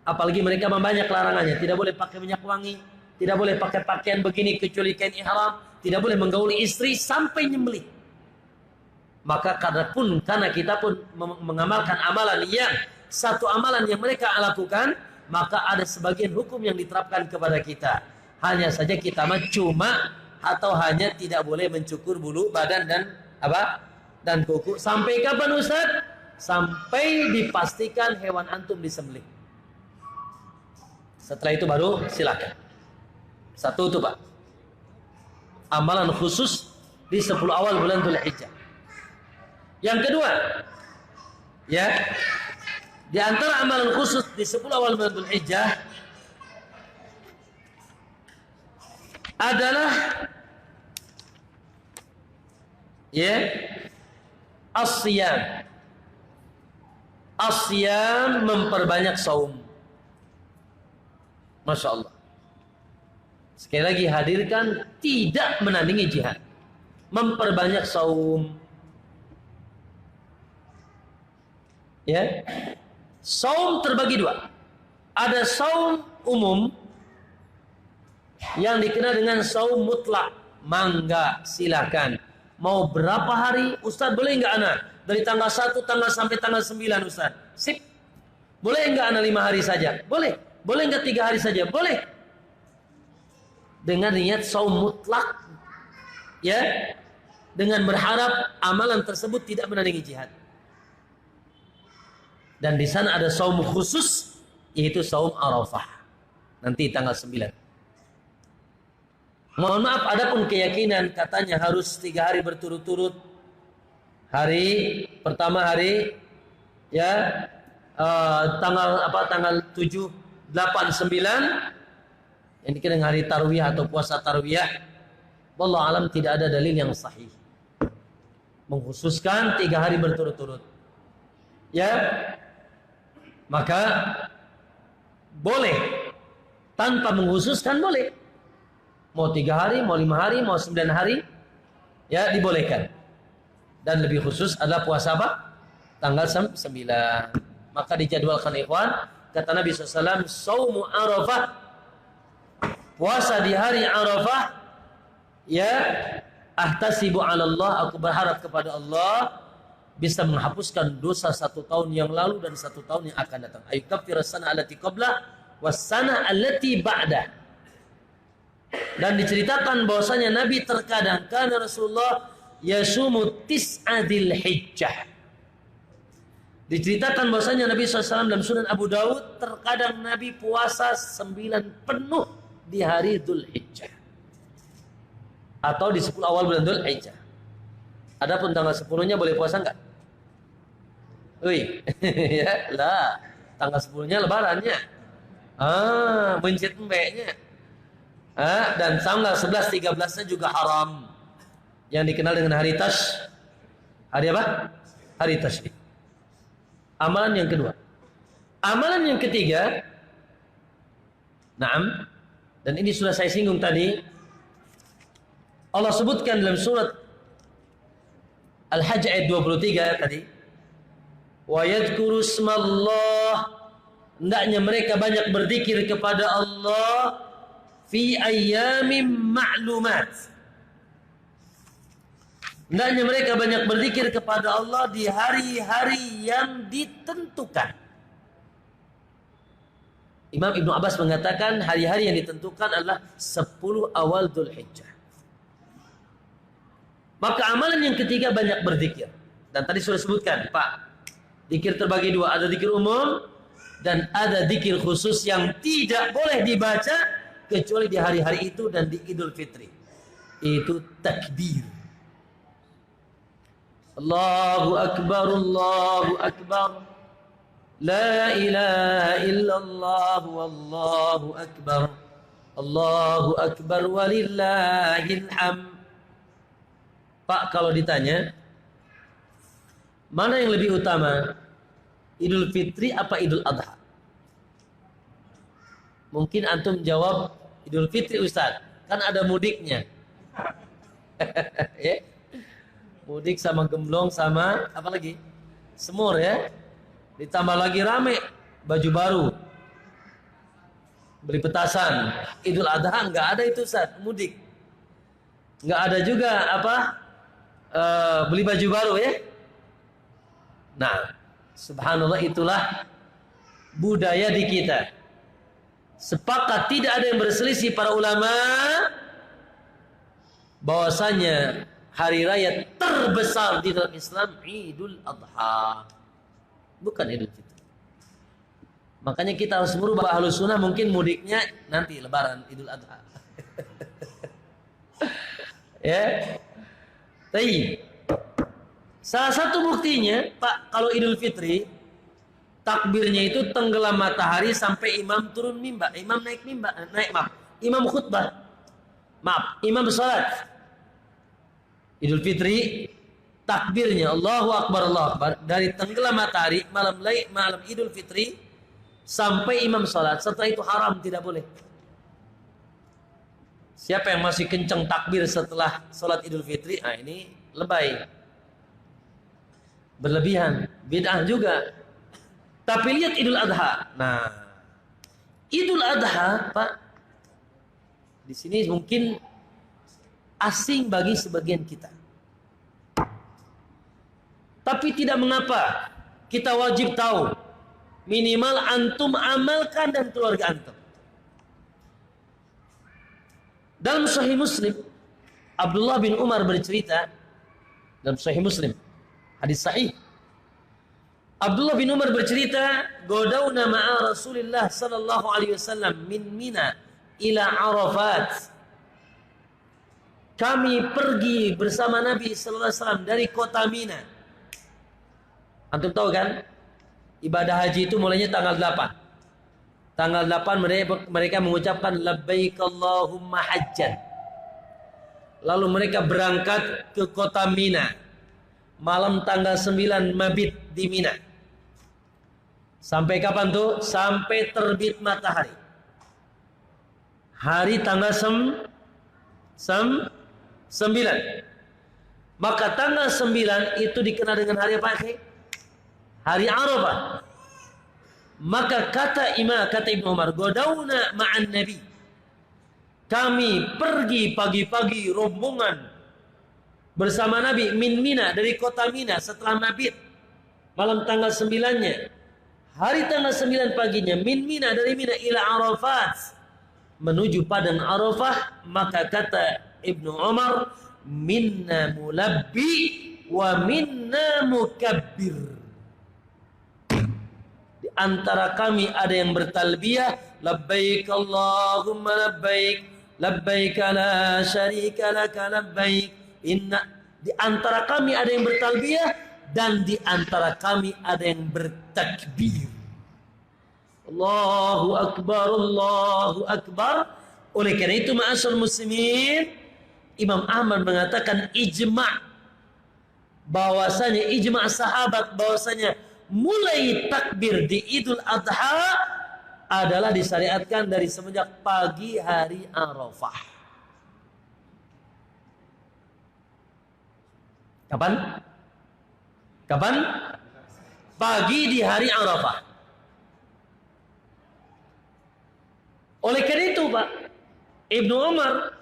apalagi mereka membanyak larangannya. Tidak boleh pakai minyak wangi, tidak boleh pakai pakaian begini kecuali kain ihram, tidak boleh menggauli istri sampai nyembelih. Maka karena kita pun mengamalkan amalan yang satu amalan yang mereka lakukan, maka ada sebagian hukum yang diterapkan kepada kita. Hanya saja kita cuma atau hanya tidak boleh mencukur bulu badan dan kuku. Sampai kapan Ustaz? Sampai dipastikan hewan antum disembelih. Setelah itu baru silakan. Satu itu Pak, amalan khusus di 10 awal bulan Dzulhijjah. Yang kedua, ya, di antara amalan khusus di 10 awal bulan Dzulhijjah adalah ya as-siyam. As-siyam, memperbanyak saum. Masya Allah. Sekali lagi hadirkan, tidak menandingi jihad, memperbanyak saum. Ya, saum terbagi dua. Ada saum umum yang dikenal dengan saum mutlak. Mangga, silakan. Mau berapa hari? Ustaz, boleh enggak anak? Dari tanggal 1 sampai tanggal 9 Ustaz. Sip. Boleh enggak anak 5 hari saja? Boleh. Boleh enggak 3 hari saja? Boleh. Dengan niat saum mutlak. Ya. Dengan berharap amalan tersebut tidak menandingi jihad. Dan di sana ada saum khusus, yaitu saum Arafah. Nanti tanggal 9. Mohon maaf, adapun keyakinan katanya harus 3 hari berturut-turut. Hari pertama ya tanggal 7, 8, 9 yang dikenal dengan hari tarwiyah atau puasa tarwiyah. Wallahu alam, tidak ada dalil yang sahih mengkhususkan 3 hari berturut-turut. Ya, maka boleh tanpa mengkhususkan, boleh. Mau 3 hari, mau 5 hari, mau 9 hari, ya dibolehkan. Dan lebih khusus adalah puasa apa? Tanggal 9. Maka dijadwalkan ikhwan, kata Nabi SAW, saumu Arafah, puasa di hari Arafah, ya, ahtasibu 'ala Allah, aku berharap kepada Allah bisa menghapuskan dosa 1 tahun yang lalu dan 1 tahun yang akan datang. Ayukaffir as-sana allati qabla was-sana allati ba'da. Dan diceritakan bahwasanya Nabi terkadang kana Rasulullah yasumu tis'adil hijjah. Diceritakan bahwasanya Nabi SAW dalam Sunan Abu Dawud, terkadang Nabi puasa 9 penuh di hari Dzulhijjah atau di 10 awal bulan Dzulhijjah. Adapun tanggal 10-nya boleh puasa enggak? Wih, ya lah, tanggal 10-nya lebarannya. Mencit embeknya. Dan tanggal 11, 13-nya juga haram. Yang dikenal dengan hari tash. Hari apa? Hari tasyrik. Amalan yang kedua. Amalan yang ketiga, naam, dan ini sudah saya singgung tadi. Allah sebutkan dalam surat Al-Hajj ayat 23 tadi. Wa yadhkuru ismallah, hendaknya mereka banyak berzikir kepada Allah fi ayyamin ma'lumat. Hendaknya mereka banyak berzikir kepada Allah di hari-hari yang ditentukan. Imam Ibnu Abbas mengatakan hari-hari yang ditentukan adalah 10 awal Dzulhijjah. Maka amalan yang ketiga banyak berzikir. Dan tadi sudah sebutkan, Pak, zikir terbagi dua, ada zikir umum dan ada zikir khusus yang tidak boleh dibaca kecuali di hari-hari itu dan di Idul Fitri. Itu takbir. Allahu Akbar, Allahu Akbar. La ilaha illallah, wallahu akbar. Allahu Akbar walillahil hamd. Pak, kalau ditanya mana yang lebih utama, Idul Fitri apa Idul Adha? Mungkin antum jawab Idul Fitri Ustaz, kan ada mudiknya. Ya. Mudik sama gemblong sama apa lagi? Semur ya. Ditambah lagi rame baju baru. Beli petasan. Idul Adha enggak ada itu Ustaz, mudik. Enggak ada juga apa? Beli baju baru ya. Nah, subhanallah, itulah budaya di kita. Sepakat tidak ada yang berselisih para ulama bahwasanya hari raya terbesar di dalam Islam Idul Adha, bukan Idul Fitri. Makanya kita harus merubah. Ahlus Sunnah mungkin mudiknya nanti Lebaran Idul Adha. Ya. Tapi salah satu buktinya, Pak, kalau Idul Fitri takbirnya itu tenggelam matahari sampai imam turun mimbar, imam naik mimbar, imam khutbah. Imam salat. Idul Fitri takbirnya Allahu Akbar, Allahu Akbar dari tenggelam matahari malam Idul Fitri sampai imam salat. Setelah itu haram, tidak boleh. Siapa yang masih kencang takbir setelah salat Idul Fitri, ini lebay. Berlebihan, bid'ah juga. Tapi lihat Idul Adha. Nah, Idul Adha, Pak, di sini mungkin asing bagi sebagian kita. Tapi tidak mengapa, kita wajib tahu. Minimal antum amalkan dan keluarga antum. Dalam Sahih Muslim, Abdullah bin Umar bercerita dalam Sahih Muslim, hadis sahih. Abdullah bin Umar bercerita, "Godawna ma'a Rasulillah sallallahu alaihi wasallam min Mina ila Arafat." Kami pergi bersama Nabi sallallahu alaihi wasallam dari kota Mina. Antum tahu kan? Ibadah haji itu mulainya tanggal 8. Tanggal 8 mereka mengucapkan labbaik Allahumma hajjan. Lalu mereka berangkat ke kota Mina. Malam tanggal 9 mabit di Mina. Sampai kapan tuh? Sampai terbit matahari. Hari tanggal 9. Maka tanggal 9 itu dikenal dengan hari apa? Hari Arafah. Maka kata Ibnu Umar, "Godawna ma'an Nabi." Kami pergi pagi-pagi rombongan bersama Nabi min Mina, dari kota Mina setelah mabit. Malam tanggal 9-nya. Hari tanggal 9 paginya min Mina, dari Mina ila Arafat, menuju padang Arafah. Maka kata Ibnu Umar, "Minna mulabbi wa minna mukabbir." Di antara kami ada yang bertalbiyah, labbaik Allahumma labbaik, labbaik la syarika laka labbaik. Di antara kami ada yang bertalbiyah, dan di antara kami ada yang bertakbir. Allahu Akbar, Allahu Akbar. Oleh karena itu, ma'asyar muslimin, Imam Ahmad mengatakan ijma', bahwasanya ijma' sahabat bahwasanya mulai takbir di Idul Adha adalah disyariatkan dari semenjak pagi hari Arafah. Kapan? Pagi di hari Arafah. Oleh karena itu, Pak, Ibnu Umar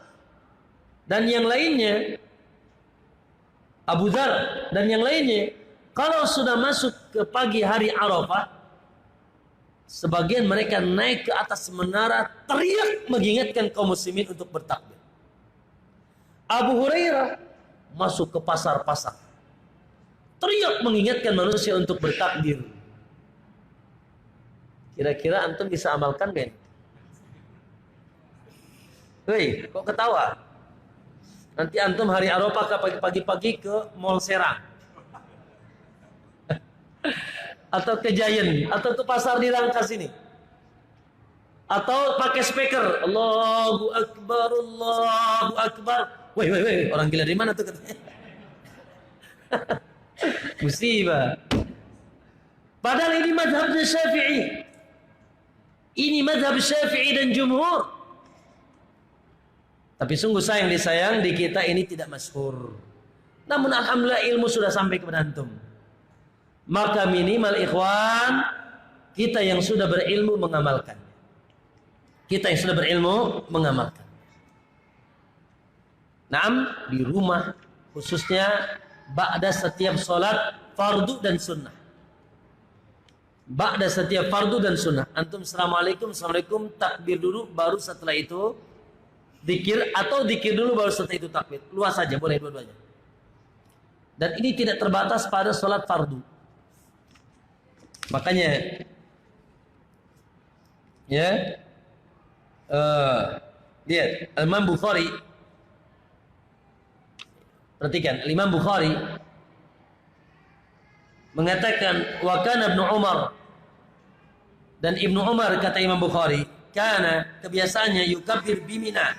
dan yang lainnya, Abu Dzar dan yang lainnya, kalau sudah masuk ke pagi hari Arafah, sebagian mereka naik ke atas menara, teriak mengingatkan kaum muslimin untuk bertakbir. Abu Hurairah masuk ke pasar-pasar, teriak mengingatkan manusia untuk bertakbir. Kira-kira antum bisa amalkan gak? Hei, kok ketawa? Nanti antum hari Arafah pagi-pagi ke Mall Serang, atau ke Giant, atau ke pasar di Rangkas ini, atau pakai speaker, Allahu Akbar, Allahu Akbar. Woi, orang gila dari mana tuh katanya? Musibah. Padahal ini madhab Syafi'i. Ini madhab Syafi'i dan jumhur. Tapi sungguh sayang disayang di kita ini tidak masyhur. Namun alhamdulillah ilmu sudah sampai kepada antum. Maka minimal ikhwan, kita yang sudah berilmu mengamalkan. Kita yang sudah berilmu mengamalkan. Naam, di rumah khususnya ba'da setiap salat fardu dan sunnah. Ba'da setiap fardu dan sunnah. Antum assalamualaikum, assalamualaikum, takbir dulu, baru setelah itu zikir, atau zikir dulu baru setelah itu takbir. Luas saja, boleh dua-duanya. Dan ini tidak terbatas pada salat fardu. Makanya ya lihat Imam Bukhari, perhatikan Imam Bukhari mengatakan wa kana Ibnu Umar, dan Ibnu Umar kata Imam Bukhari, karena kebiasaannya yukabbir bi Mina.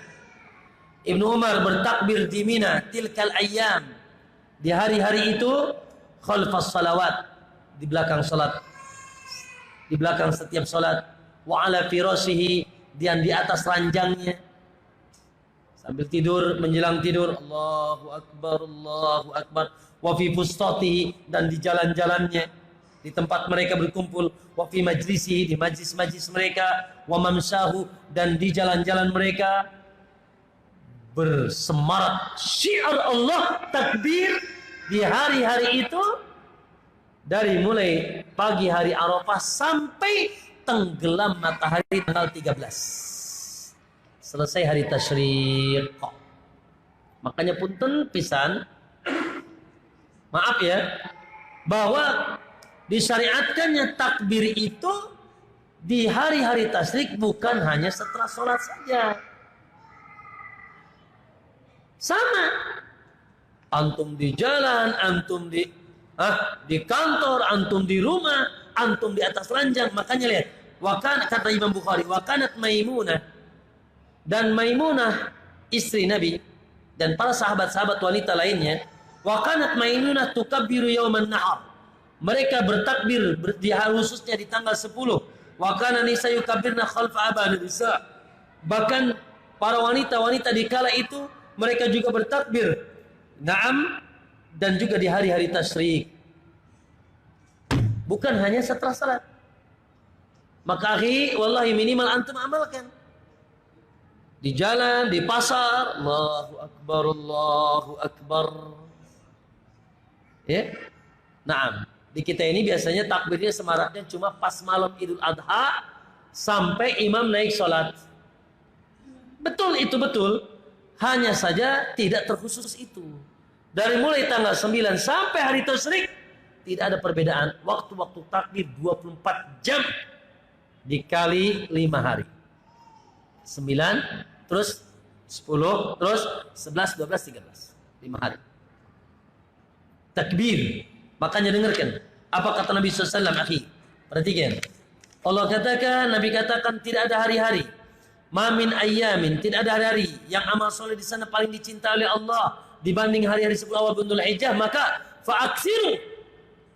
Ibnu Umar bertakbir di Mina tilkal ayyam, di hari-hari itu, khalfas salawat, di belakang salat, di belakang setiap salat, wa ala firashihi, dan di atas ranjangnya sambil tidur, menjelang tidur, Allahu akbar, Allahu akbar, wa fi fustatihi, dan di jalan-jalannya, di tempat mereka berkumpul, wa fi majlisihi, di majlis-majlis mereka, wa mamsahu, dan di jalan-jalan mereka, bersemarak syiar Allah, takbir di hari-hari itu, dari mulai pagi hari Arafah sampai tenggelam matahari tanggal 13. Selesai hari tasyriq. Makanya punten pisan, maaf ya, bahwa disyariatkannya takbir itu di hari-hari tasyrik bukan hanya setelah sholat saja. Sama, antum di jalan, antum di kantor, antum di rumah, antum di atas ranjang. Makanya lihat, kata Imam Bukhari, wakanat Maimunah, dan Maimunah istri Nabi dan para sahabat-sahabat wanita lainnya, wakanat Maimunah tukabbiru yauman nahar, mereka bertakbir di khususnya di tanggal 10. Wakana nisa yukabbirna khalfa aban nisa, bahkan para wanita-wanita di kala itu mereka juga bertakbir, naam, dan juga di hari-hari tasyrik, bukan hanya setelah salat. Maka akhi, wallahi minimal antum amalkan di jalan, di pasar, Allahu akbar, Allahu akbar, ya. Naam, di kita ini biasanya takbirnya semaraknya cuma pas malam Idul Adha sampai imam naik sholat. Betul, itu betul. Hanya saja tidak terkhusus itu. Dari mulai tanggal 9 sampai hari tasyrik tidak ada perbedaan. Waktu-waktu takbir 24 jam dikali 5 hari. 9, terus 10, terus 11, 12, 13. 5 hari. Takbir. Makanya dengarkan apa kata Nabi SAW, akhi. Perhatikan. Allah katakan, Nabi katakan tidak ada hari-hari. Mamin ayyamin, tidak ada hari-hari yang amal soleh di sana paling dicinta oleh Allah dibanding hari-hari 10 awal bulan Hijjah. Maka fa'aksiru,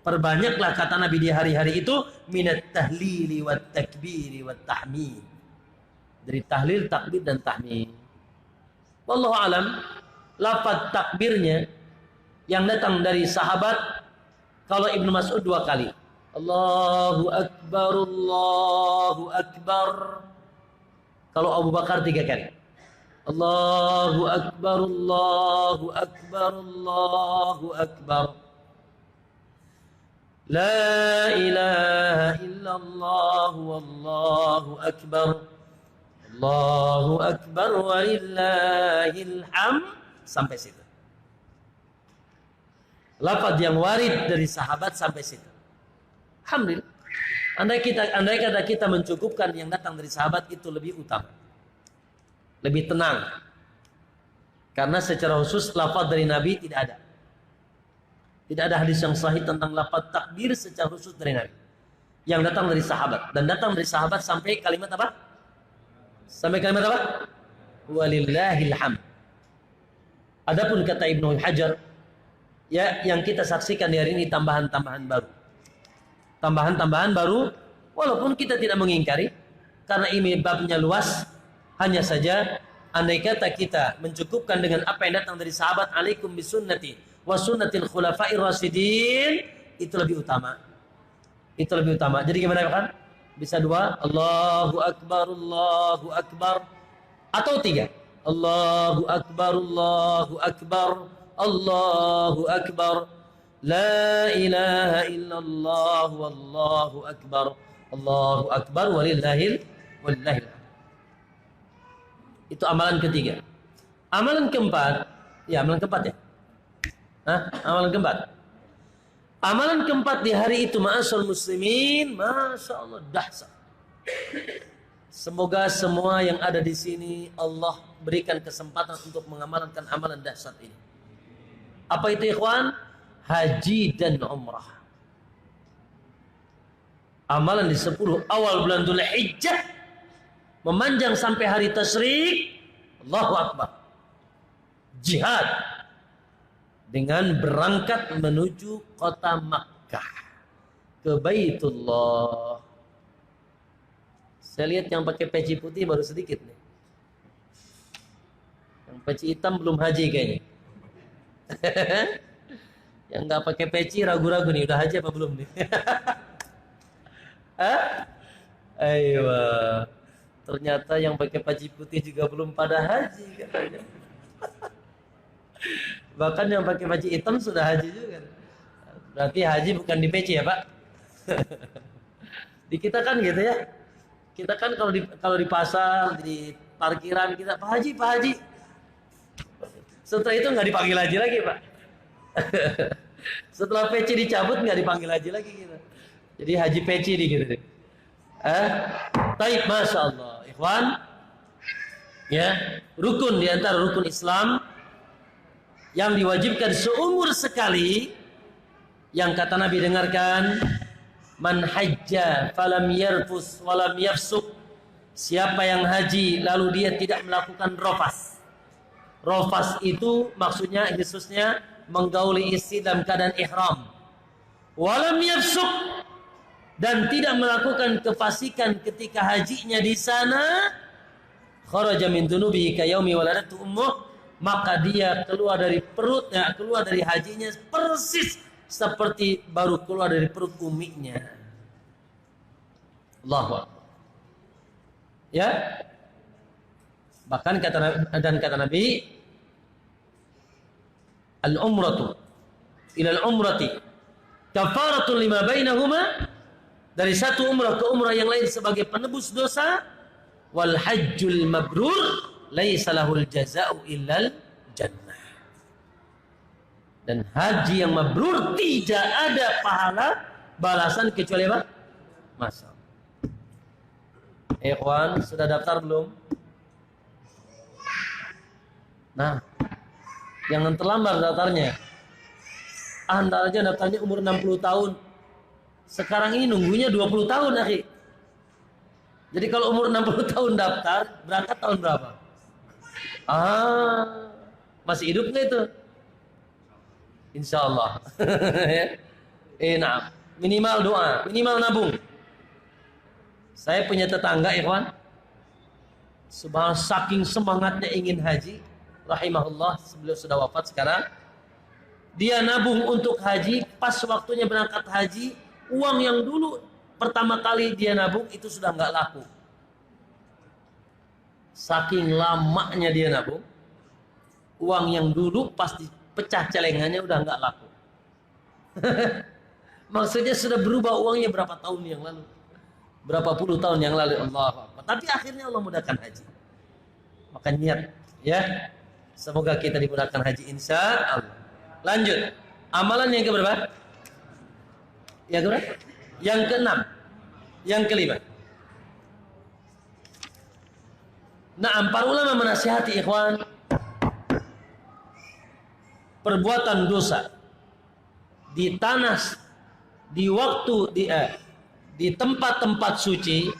perbanyaklah kata Nabi di hari-hari itu, minat tahlili wat takbiri wat tahmid, dari tahlil, takbir dan tahmid. Wallahu alam, lafaz takbirnya yang datang dari sahabat, kalau Ibnu Mas'ud 2 kali, Allahu akbar, Allahu akbar. Kalau Abu Bakar 3 kali, Allahu akbar, Allahu akbar, Allahu akbar. La ilaha illallah wallahu akbar, Allahu akbar walillahil hamd, sampai situ. Lafaz yang warid dari sahabat sampai situ. Alhamdulillah. Andai kata kita mencukupkan yang datang dari sahabat, itu lebih utama, lebih tenang. Karena secara khusus lafaz dari Nabi tidak ada. Tidak ada hadis yang sahih tentang lafaz takbir secara khusus dari Nabi. Yang datang dari sahabat. Dan datang dari sahabat sampai kalimat apa? Sampai kalimat apa? Walillahil hamd. Adapun kata Ibnu Hajar, ya, yang kita saksikan di hari ini tambahan-tambahan baru. Tambahan-tambahan baru, walaupun kita tidak mengingkari, karena ini babnya luas. Hanya saja andai kata kita mencukupkan dengan apa yang datang dari sahabat, alaikum bisunnati wa sunnatil khulafa'ir rasyidin, itu lebih utama. Itu lebih utama. Jadi gimana kan? Bisa dua, Allahu Akbar, Allahu Akbar, atau tiga, Allahu Akbar, Allahu Akbar, Allahu Akbar, La ilaha illallah, wallahu Akbar, Allahu Akbar, walillahil. Itu amalan ketiga. Amalan keempat, ya amalan keempat ya. Amalan keempat. Amalan keempat di hari itu, ma'asyal muslimin, masya Allah, dahsyat. Semoga semua yang ada di sini Allah berikan kesempatan untuk mengamalkan amalan dahsyat ini. Apa itu ikhwan? Haji dan umrah. Amalan di 10 awal bulan Dzulhijjah memanjang sampai hari tasyrik. Allahu Akbar. Jihad dengan berangkat menuju kota Makkah ke Baitullah. Saya lihat yang pakai peci putih baru sedikit nih. Yang peci hitam belum haji kayaknya. Yang nggak pakai peci ragu-ragu nih, udah haji apa belum nih? Ayo, ternyata yang pakai peci putih juga belum pada haji katanya. Bahkan yang pakai peci hitam sudah haji juga. Berarti haji bukan di peci ya Pak? Di kita kan gitu ya. Kita kan kalau di pasar, di parkiran kita, Pak Haji. Setelah itu nggak dipanggil haji lagi Pak. Setelah peci dicabut nggak dipanggil haji lagi gitu. Jadi haji peci di gitu. Taib, masya Allah, ikhwan. Ya, rukun di antara rukun Islam yang diwajibkan seumur sekali, yang kata Nabi dengarkan, man hajja falam yarfus walam yafsuk, siapa yang haji lalu dia tidak melakukan rofas. Rofas itu maksudnya khususnya menggauli istri dalam keadaan ihram. Walam yafsuk, dan tidak melakukan kefasikan ketika hajinya di sana, kharaja min dunubihi ka yaumi waladatu ummuh, maka dia keluar dari perutnya, keluar dari hajinya persis seperti baru keluar dari perut uminya. Allahu Akbar. Ya. Bahkan kata Nabi, al-umratu ila al-umrati kafaratun lima bainahuma, dari satu umrah ke umrah yang lain sebagai penebus dosa. Wal hajjul mabrur laisa lahul jazaa'u illal jannah. Dan haji yang mabrur tidak ada pahala balasan kecuali apa? Masa. Ikhwan, sudah daftar belum? Nah, jangan terlambat daftarnya. Anda aja daftarnya umur 60 tahun. Sekarang ini nunggunya 20 tahun, akhi. Jadi kalau umur 60 tahun daftar, berangkat tahun berapa? Masih hidup nggak itu? Insya Allah. Nah, minimal doa, minimal nabung. Saya punya tetangga, ikhwan, subhanallah, saking semangatnya ingin haji, rahimahullah, beliau sudah wafat sekarang. Dia nabung untuk haji, pas waktunya berangkat haji, uang yang dulu pertama kali dia nabung itu sudah nggak laku. Saking lamanya dia nabung, uang yang dulu pasti pecah celengannya udah nggak laku. Maksudnya sudah berubah uangnya berapa tahun yang lalu, berapa puluh tahun yang lalu. Allah Akbar. Tapi akhirnya Allah mudahkan haji. Maka niat ya, semoga kita dimudahkan haji insya Allah. Lanjut, amalan yang keberapa? Yang keberapa? Yang keenam, yang kelima. Nah, para ulama menasihati ikhwan, perbuatan dosa di tanah, di waktu, di tempat-tempat suci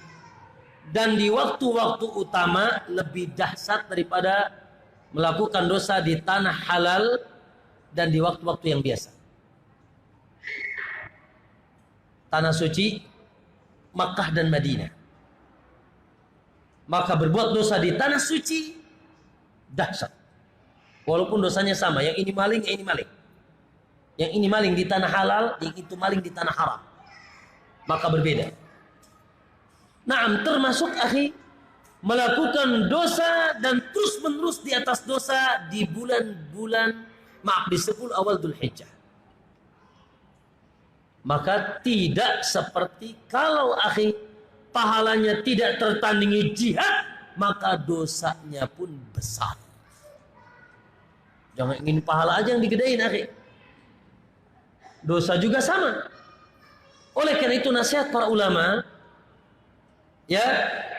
dan di waktu-waktu utama lebih dahsyat daripada melakukan dosa di tanah halal dan di waktu-waktu yang biasa. Tanah suci Makkah dan Madinah. Maka berbuat dosa di tanah suci Dahsyat. Walaupun dosanya sama, yang ini maling, yang ini maling. Yang ini maling di tanah halal, yang itu maling di tanah haram. Maka berbeda. Naam, termasuk akhi melakukan dosa dan terus menerus di atas dosa di bulan-bulan, di 10 awal Dzulhijjah. Maka tidak seperti kalau akhi pahalanya tidak tertandingi jihad, maka dosanya pun besar. Jangan ingin pahala aja yang digedein akhi. Dosa juga sama. Oleh karena itu nasihat para ulama ya,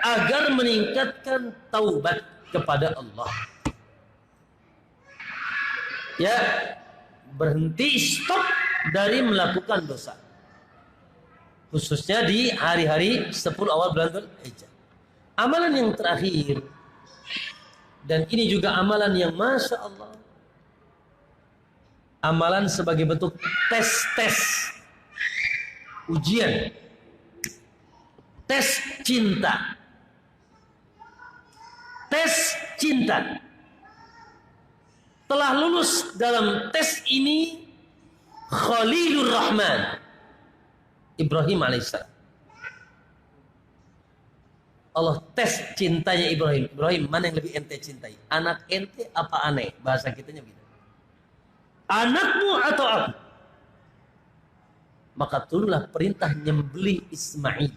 agar meningkatkan taubat kepada Allah. Ya, berhenti, stop dari melakukan dosa. Khususnya di hari-hari 10 awal bulan Dzulhijjah. Amalan yang terakhir, dan ini juga amalan yang Masya Allah, amalan sebagai bentuk tes ujian, tes cinta. Telah lulus dalam tes ini Khalilur Rahman Ibrahim alaihissalam. Allah tes cintanya Ibrahim. Ibrahim, mana yang lebih ente cintai? Anak ente apa aneh? Bahasa kitanya begitu. Anakmu atau aku? Maka turunlah perintah nyembelih Ismail.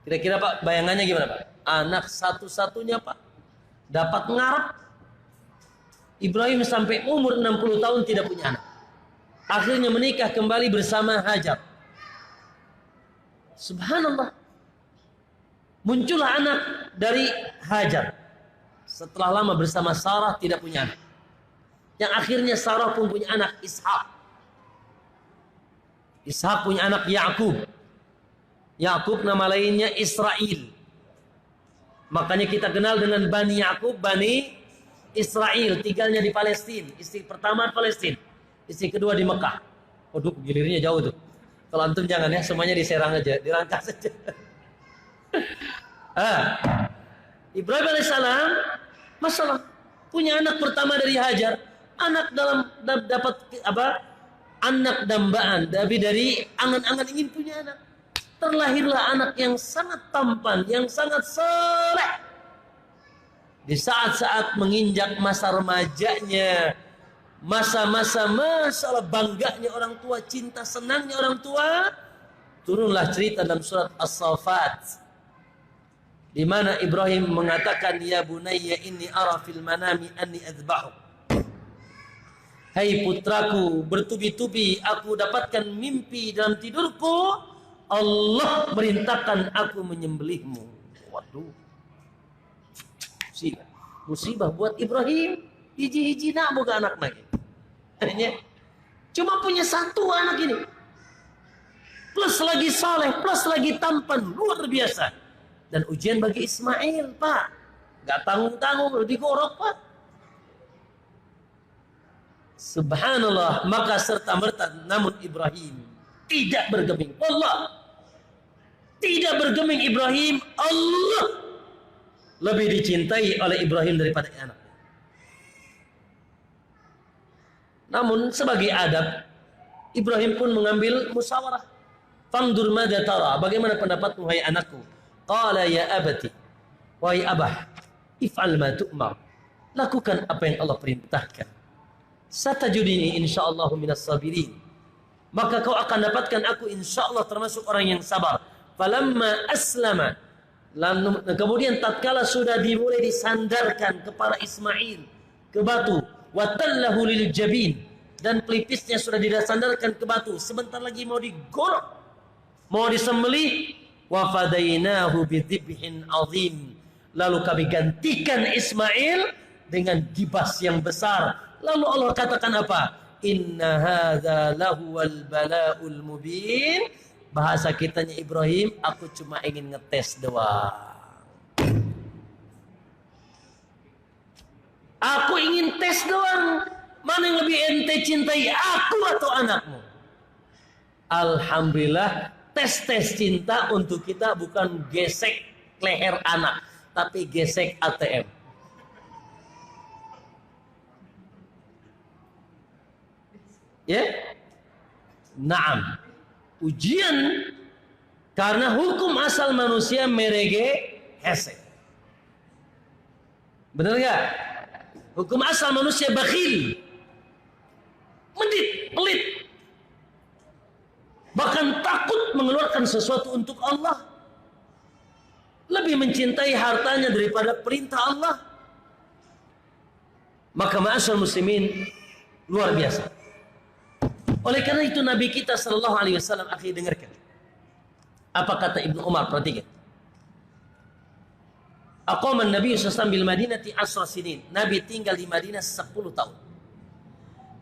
Kira-kira Pak, bayangannya gimana Pak? Anak satu-satunya Pak, dapat ngarep. Ibrahim sampai umur 60 tahun tidak punya anak. Akhirnya menikah kembali bersama Hajar. Subhanallah. Muncullah anak dari Hajar. Setelah lama bersama Sarah tidak punya anak. Yang akhirnya Sarah pun punya anak Ishak. Ishak punya anak Yakub. Yakub nama lainnya Israel. Makanya kita kenal dengan Bani Yakub, Bani Israel. Tinggalnya di Palestina. Istri pertama Palestina, istri kedua di Mekah. Waduh, gilirnya jauh tuh. Kalau antum jangan ya, semuanya diserang aja, dirangkas saja. Ibrahim alaihissalam, masalah punya anak pertama dari Hajar. Anak dapat apa? Anak dambaan, tapi dari angan-angan ingin punya anak. Terlahirlah anak yang sangat tampan, yang sangat soleh. Di saat-saat menginjak masa remajanya, masa-masa masalah bangganya orang tua, cinta senangnya orang tua, turunlah cerita dalam surat As-Saffat, di mana Ibrahim mengatakan, ya bunayya inni ara fil manami anni adzbahuk. Hai putraku, bertubi-tubi aku dapatkan mimpi dalam tidurku, Allah merintahkan aku menyembelihmu. Waduh, musibah buat Ibrahim. Hiji-hiji nak boga anak lagi. Cuma punya satu anak ini. Plus lagi saleh, plus lagi tampan, luar biasa. Dan ujian bagi Ismail, Pak. Gak tanggung-tanggung, digorok, Pak. Subhanallah, maka serta-merta namun Ibrahim tidak bergeming. Allah tidak bergeming. Ibrahim, Allah lebih dicintai oleh Ibrahim daripada anak. Namun sebagai adab, Ibrahim pun mengambil musyawarah. Fangdur madza tara, bagaimana pendapatmu wahai anakku? Qala ya abati, wahai abah, if'al ma tu'mar, lakukan apa yang Allah perintahkan. Satajudini insyaallah minas sabirin, maka kau akan dapatkan aku insyaallah termasuk orang yang sabar. Falamma aslama, lalu kemudian tatkala sudah dimulai disandarkan kepala Ismail ke batu, watallahu lil jabin, dan pelipisnya sudah disandarkan ke batu, sebentar lagi mau digorok, mau disembelih, wa fadainahu bidzibhin azim, lalu kami gantikan Ismail dengan gibas yang besar. Lalu Allah katakan apa? Inna hadza lahuwal bala'ul mubin. Bahasa kitanya Ibrahim, aku cuma ingin ngetes doang. Aku ingin tes doang. Mana yang lebih ente cintai, aku atau anakmu? Alhamdulillah, tes cinta untuk kita bukan gesek leher anak. tapi gesek ATM. Ya, naam. Ujian karena hukum asal manusia merege hese. Benar nggak? Hukum asal manusia bakhil, medit, pelit, bahkan takut mengeluarkan sesuatu untuk Allah, lebih mencintai hartanya daripada perintah Allah. Maka ma'asyar muslimin, luar biasa. Oleh karena itu Nabi kita sallallahu alaihi wasallam, akhi, dengarkan apa kata Ibnu Umar, perhatikan. Aqama an-nabiy sallallahu alaihi wasallam bil Madinati 10 sinin. Nabi tinggal di Madinah 10 tahun.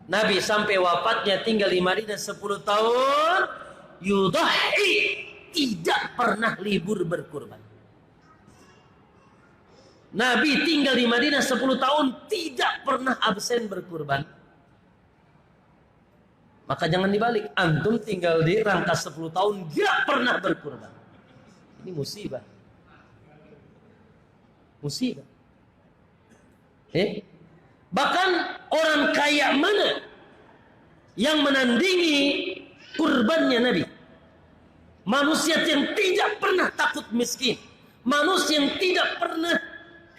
Nabi sampai wafatnya tinggal di Madinah 10 tahun, yudhi, tidak pernah libur berkurban. Nabi tinggal di Madinah 10 tahun, tidak pernah absen berkurban. Maka jangan dibalik. Antum tinggal di Rangkas 10 tahun, gak pernah berkurban. Ini musibah. Musibah. Bahkan orang kaya mana yang menandingi kurbannya Nabi? Manusia yang tidak pernah takut miskin. Manusia yang tidak pernah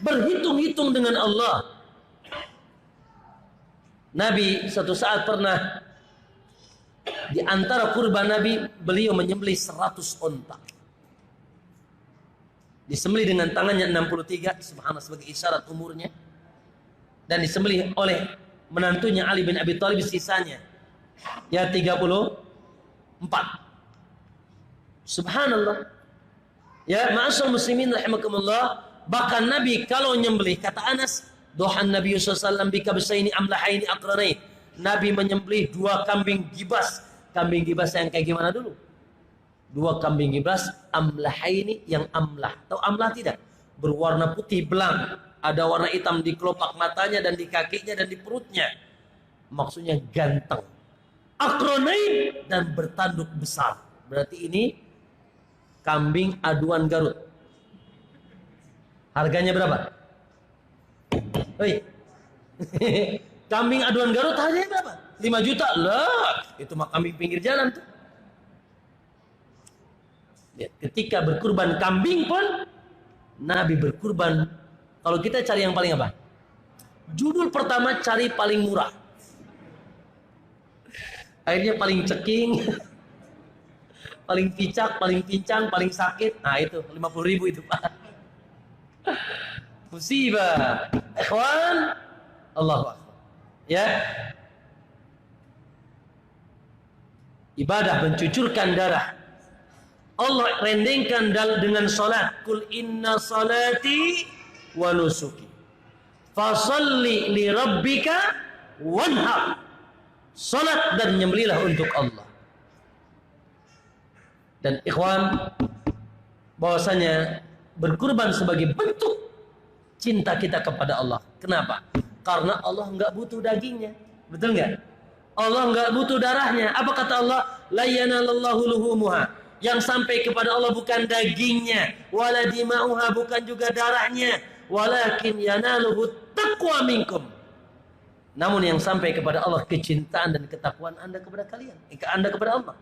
berhitung-hitung dengan Allah. Nabi satu saat pernah, di antara kurban Nabi, beliau menyembelih 100 onta. Disembelih dengan tangannya 63, subhanallah, sebagai isyarat umurnya. Dan disembelih oleh menantunya Ali bin Abi Thalib sisanya, ya 34. Subhanallah. Ya, ma'asyar muslimin rahimakumullah. Bahkan Nabi kalau nyembelih, kata Anas, dohan Nabi sallallahu alaihi wasallam bikabsaini amlahaini aqranain. Nabi menyembelih 2 kambing gibas. Kambing gibas yang kayak gimana dulu? 2 kambing gibas amlahaini, yang amlah. Tahu amlah tidak? Berwarna putih belang, ada warna hitam di kelopak matanya dan di kakinya dan di perutnya. Maksudnya ganteng. Aqranain, dan bertanduk besar. Berarti ini kambing aduan Garut. Harganya berapa? Hei. Kambing aduan Garut harganya berapa? 5 juta lah. Itu mah kambing pinggir jalan tuh. Ya, ketika berkurban kambing pun Nabi berkurban. Kalau kita cari yang paling apa? Judul pertama cari paling murah. Akhirnya paling ceking, paling picak, paling pincang, paling sakit. Nah itu 50.000 itu, Pak. Musibah. Ikhwan, Allahu Akbar. Ya. Ibadah mencucurkan darah. Allah rendengkan dengan salat. Kul inna salati wa nusuki fasalli li rabbika wanhar. Salat dan nyembelihlah untuk Allah. Dan ikhwan, bahwasanya berkurban sebagai bentuk cinta kita kepada Allah. Kenapa? Karena Allah enggak butuh dagingnya. Betul enggak? Allah enggak butuh darahnya. Apa kata Allah? La yanalallahu luhumuha. Yang sampai kepada Allah bukan dagingnya, wala dima'uha, bukan juga darahnya, walakin yanaluhu taqwa minkum. Namun yang sampai kepada Allah kecintaan dan ketakwaan Anda kepada kalian, Anda kepada Allah.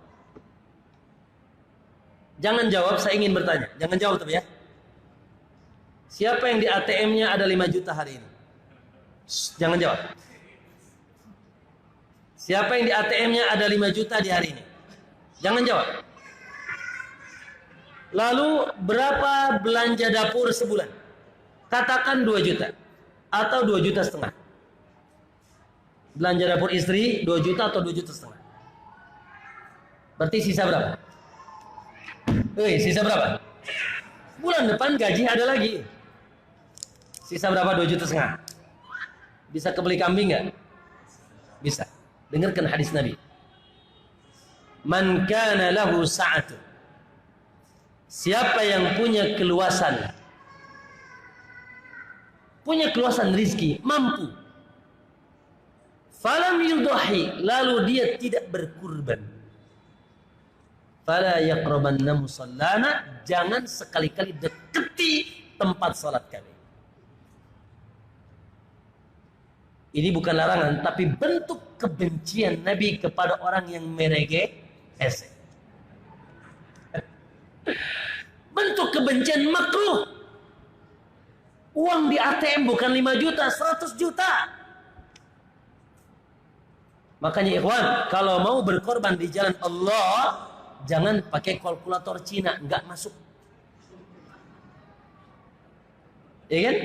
Jangan jawab, saya ingin bertanya. Jangan jawab tapi ya. Siapa yang di ATM-nya ada 5 juta hari ini? Jangan jawab. Siapa yang di ATM-nya ada 5 juta di hari ini? Jangan jawab. Lalu berapa belanja dapur sebulan? Katakan 2 juta atau 2 juta setengah. Belanja dapur istri 2 juta atau 2 juta setengah. Berarti sisa berapa? Sisa berapa? Bulan depan gaji ada lagi. Sisa berapa? 2 juta setengah. Bisa kebeli kambing nggak? Bisa. Dengarkan hadis Nabi. Man kana lahu sa'atu. Siapa yang punya keluasan rizki, mampu, falam yudhi, lalu dia tidak berkurban, fala yaqrabanna musallana, jangan sekali-kali deketi tempat salat kami. Ini bukan larangan, tapi bentuk kebencian Nabi kepada orang yang merege ese. Bentuk kebencian makruh. Uang di ATM bukan 5 juta, 100 juta. Makanya ikhwan, kalau mau berkorban di jalan Allah, jangan pakai kalkulator Cina, nggak masuk. Ya kan?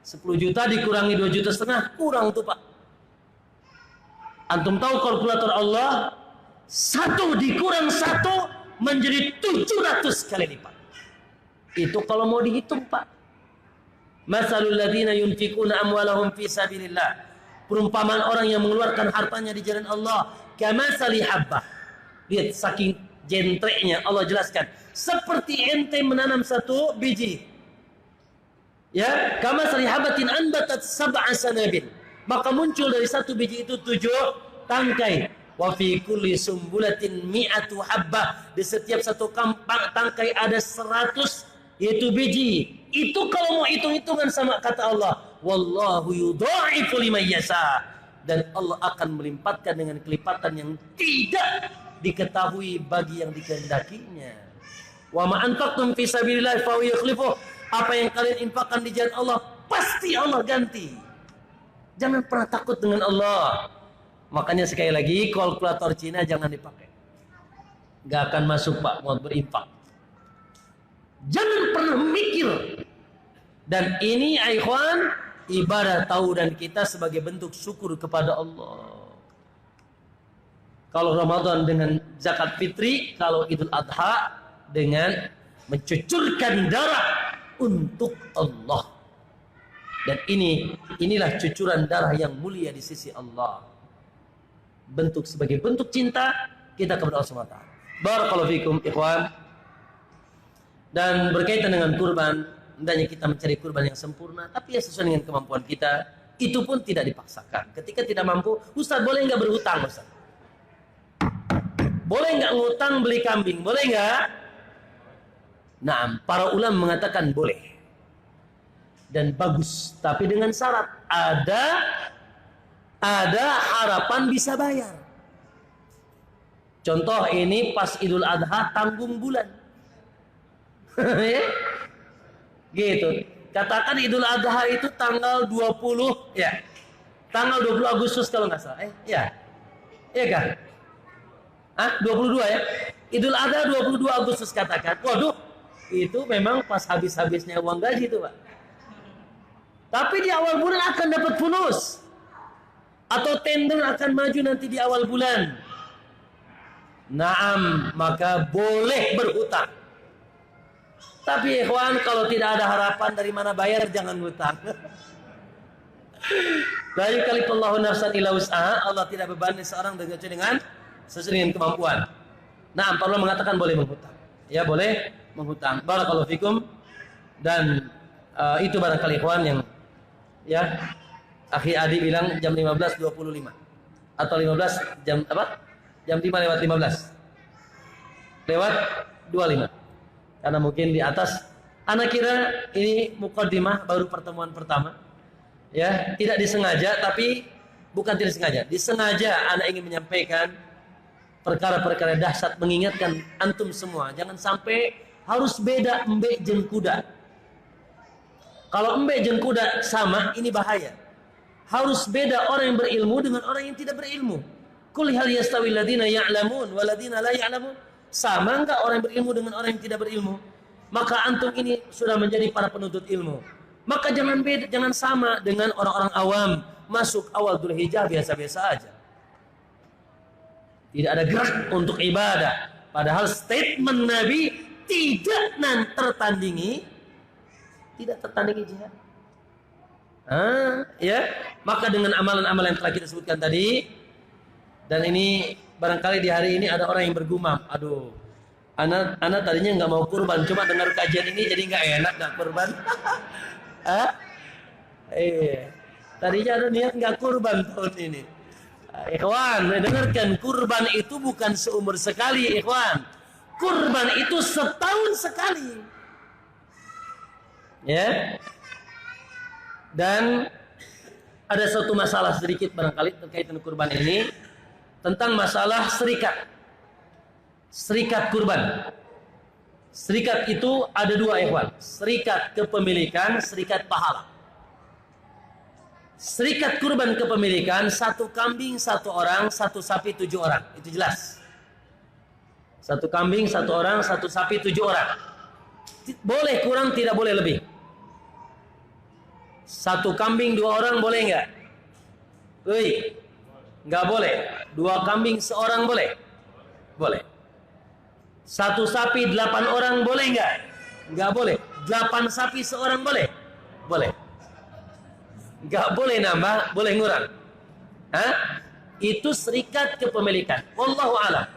10 juta dikurangi 2,5 juta, kurang tuh Pak. Antum tahu kalkulator Allah, 1 dikurang 1 menjadi 700 kali lipat. Itu kalau mau dihitung Pak. Masalul ladzina yunfikuna amwalahum fi sabilillah. Perumpamaan orang yang mengeluarkan hartanya di jalan Allah, kamatsali habbah. Lihat saking jentreknya Allah jelaskan, seperti ente menanam 1 biji. Ya, kamatsali habatin anbatat sab'a sanabil. Maka muncul dari 1 biji itu 7 tangkai. Wa fi kulli sumbulatin mi'atu habbah. Di setiap 1 tangkai ada 100 yaitu biji. Itu kalau mau hitung-hitungan sama kata Allah, wallahu yudha'ifu liman yasha. Dan Allah akan melimpatkan dengan kelipatan yang tidak diketahui bagi yang dikehendakinya. Wa ma anfaqtum fi sabilillah fa yukhlifuh. Apa yang kalian infakkan di jalan Allah, pasti Allah ganti. Jangan pernah takut dengan Allah. Makanya sekali lagi, kalkulator Cina jangan dipakai. Gak akan masuk Pak, mau berinfak. Jangan pernah mikir. Dan ini ikhwan, ibadah tauhid kita sebagai bentuk syukur kepada Allah. Kalau Ramadan dengan zakat fitri, kalau Idul Adha dengan mencucurkan darah untuk Allah. Dan inilah cucuran darah yang mulia di sisi Allah. Sebagai bentuk cinta kita kepada Allah SWT. Barakallahu fikum ikhwan. Dan berkaitan dengan kurban, hendaknya kita mencari kurban yang sempurna, tapi ya sesuai dengan kemampuan kita. Itu pun tidak dipaksakan. Ketika tidak mampu, Ustaz boleh nggak berhutang Ustaz? Boleh nggak ngutang beli kambing? Boleh nggak? Nah, para ulama mengatakan boleh dan bagus, tapi dengan syarat ada harapan bisa bayar. Contoh ini pas Idul Adha tanggung bulan, gitu. Katakan Idul Adha itu tanggal 20, ya, tanggal 20 Agustus kalau nggak salah, ya kan? 22 ya. Idul Adha 22 Agustus katakan. Waduh, itu memang pas habis-habisnya uang gaji itu Pak. Tapi di awal bulan akan dapat bonus. Atau tender akan maju nanti di awal bulan. Naam, maka boleh berhutang. Tapi ikhwan, kalau tidak ada harapan dari mana bayar, jangan hutang. La yukallifullahu nafsan illa wus'aha. Allah tidak bebani seorang dengan sesuai dengan kemampuan. Naam, Allah mengatakan boleh menghutang. Ya, boleh menghutang. Barakallahu fikum. Dan itu barangkali ikhwan yang ya akhi Adi bilang jam 15.25 atau 15 jam apa? Jam 5 lewat 15. Lewat 25. Karena mungkin di atas anak kira ini muqaddimah baru pertemuan pertama. Ya, tidak disengaja tapi bukan tidak disengaja. Disengaja anak ingin menyampaikan perkara-perkara dahsyat, mengingatkan antum semua jangan sampai harus beda embe jeung kuda. Kalau embe jeung kuda sama, ini bahaya. Harus beda orang yang berilmu dengan orang yang tidak berilmu. Qul hal yastawi alladziina ya'lamun wal ladziina la ya'lamun? Sama enggak orang yang berilmu dengan orang yang tidak berilmu? Maka antum ini sudah menjadi para penuntut ilmu. Maka jangan beda, jangan sama dengan orang-orang awam. Masuk awal Dzulhijjah biasa-biasa aja. Tidak ada gerak untuk ibadah. Padahal statement Nabi tidak tertandingi jihad. Ya, maka dengan amalan-amalan yang telah kita sebutkan tadi, dan ini barangkali di hari ini ada orang yang bergumam, aduh, anak tadinya nggak mau kurban, cuma dengar kajian ini jadi nggak enak nggak kurban. Tadinya ada niat nggak kurban tahun ini. Ikhwan, dengarkan, kurban itu bukan seumur sekali, ikhwan. Kurban itu setahun sekali. Ya. Dan ada satu masalah sedikit barangkali terkait dengan kurban ini, tentang masalah serikat. Serikat kurban. Serikat itu ada dua, ikhwan. Serikat kepemilikan, serikat pahala. Serikat kurban kepemilikan, 1 kambing 1 orang, 1 sapi 7 orang. Itu jelas. 1 kambing 1 orang, 1 sapi 7 orang. Boleh kurang, tidak boleh lebih. 1 kambing 2 orang boleh enggak? Enggak boleh. 2 kambing seorang boleh? Boleh. 1 sapi 8 orang boleh enggak? Enggak boleh. 8 sapi seorang boleh? Boleh. Enggak boleh nambah, boleh ngurang. Itu serikat kepemilikan. Wallahu a'lam.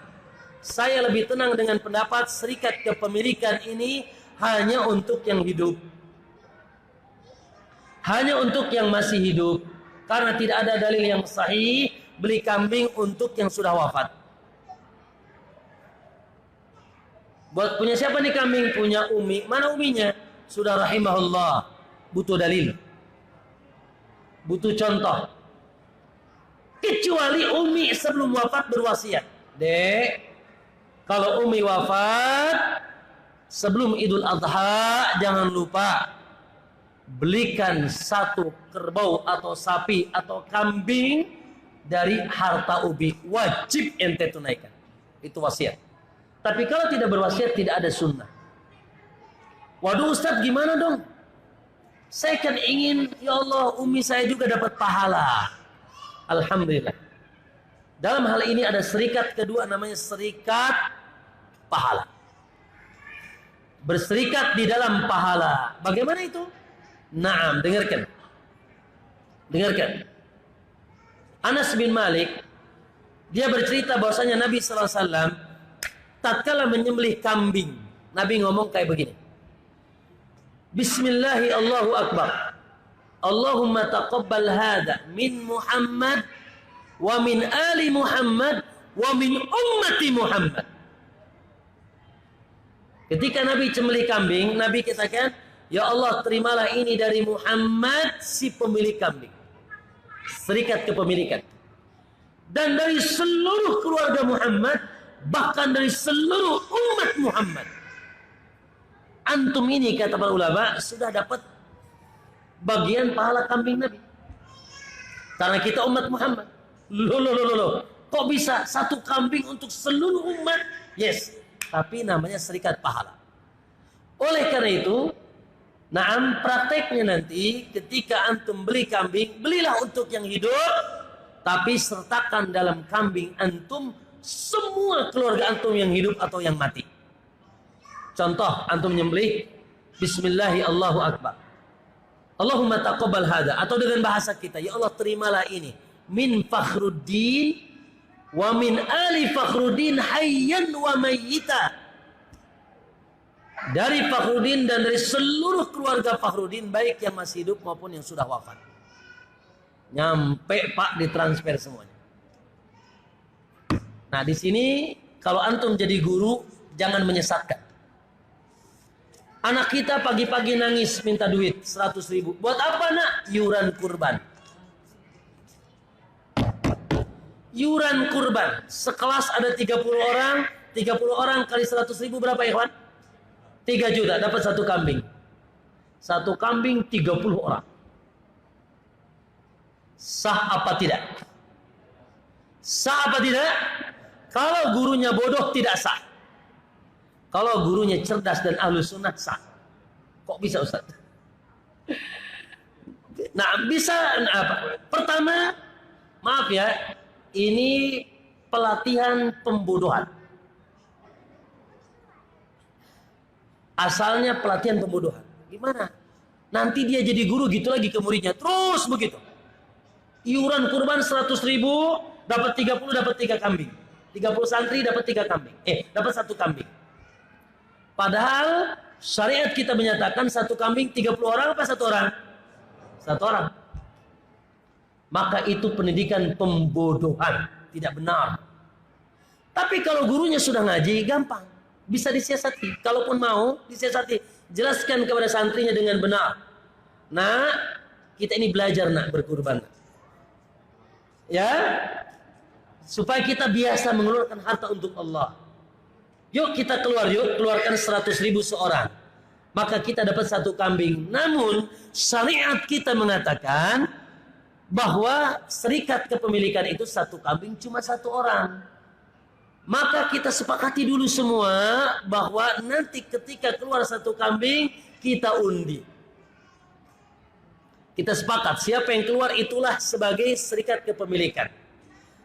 Saya lebih tenang dengan pendapat serikat kepemilikan ini hanya untuk yang hidup. Hanya untuk yang masih hidup. Karena tidak ada dalil yang sahih beli kambing untuk yang sudah wafat. Buat punya siapa nih kambing? Punya Umi. Mana uminya? Sudah rahimahullah. Butuh dalil. Butuh contoh. Kecuali Umi sebelum wafat berwasiat. Dek, kalau Umi wafat sebelum Idul Adha, jangan lupa belikan 1 kerbau atau sapi atau kambing dari harta Umi. Wajib ente tunaikan. Itu wasiat. Tapi kalau tidak berwasiat, tidak ada sunnah. Waduh Ustadz, gimana dong? Saya kan ingin, ya Allah, Umi saya juga dapat pahala. Alhamdulillah. Dalam hal ini ada serikat kedua, namanya serikat pahala. Berserikat di dalam pahala. Bagaimana itu? Naam, dengarkan. Dengarkan. Anas bin Malik, dia bercerita bahwasanya Nabi SAW tatkala menyembelih kambing, Nabi ngomong kayak begini. Bismillahi Allahu Akbar. Allahumma taqabbal hadha min Muhammad wa min ali Muhammad wa min ummati Muhammad. Ketika Nabi sembelih kambing, Nabi katakan, ya Allah, terimalah ini dari Muhammad si pemilik kambing. Serikat kepemilikan. Dan dari seluruh keluarga Muhammad, bahkan dari seluruh umat Muhammad. Antum ini, kata para ulama, sudah dapat bagian pahala kambing Nabi. Karena kita umat Muhammad. Loh. Kok bisa 1 kambing untuk seluruh umat? Yes. Tapi namanya serikat pahala. Oleh karena itu, naam, prakteknya nanti ketika antum beli kambing, belilah untuk yang hidup, tapi sertakan dalam kambing antum semua keluarga antum yang hidup atau yang mati. Contoh, antum nyembelih Bismillahi Allahu Akbar. Allahumma taqabbal hadha, atau dengan bahasa kita, ya Allah, terimalah ini min Fakhruddin wa min ali Fakhruddin hayyan wa mayyita. Dari Fakhruddin dan dari seluruh keluarga Fakhruddin, baik yang masih hidup maupun yang sudah wafat. Nyampe Pak, ditransfer semuanya. Nah, di sini kalau antum jadi guru, jangan menyesatkan. Anak kita pagi-pagi nangis minta duit 100.000. Buat apa nak? Yuran kurban. Yuran kurban. Sekelas ada 30 orang. 30 orang kali 100.000 berapa, ikhwan? 3 juta. Dapat 1 kambing. 1 kambing 30 orang. Sah apa tidak? Sah apa tidak? Kalau gurunya bodoh, tidak sah. Kalau gurunya cerdas dan ahlu sunnah, sah. Kok bisa, Ustaz? Nah, bisa apa? Pertama, maaf ya, ini pelatihan pembodohan. Asalnya pelatihan pembodohan. Gimana? Nanti dia jadi guru gitu lagi ke muridnya. Terus begitu. Iuran kurban 100.000, dapat 30, dapat 3 kambing. 30 santri dapat 3 kambing. Dapat 1 kambing. Padahal syariat kita menyatakan 1 kambing 30 orang apa 1 orang? 1 orang. Maka itu pendidikan pembodohan, tidak benar. Tapi kalau gurunya sudah ngaji, gampang, bisa disiasati. Kalaupun mau disiasati, jelaskan kepada santrinya dengan benar. Nah, kita ini belajar nak berkurban. Ya, supaya kita biasa mengeluarkan harta untuk Allah. Yuk kita keluar, yuk keluarkan 100.000 seorang. Maka kita dapat 1 kambing. Namun syariat kita mengatakan bahwa serikat kepemilikan itu 1 kambing cuma 1 orang. Maka kita sepakati dulu semua bahwa nanti ketika keluar 1 kambing kita undi. Kita sepakat siapa yang keluar itulah sebagai serikat kepemilikan.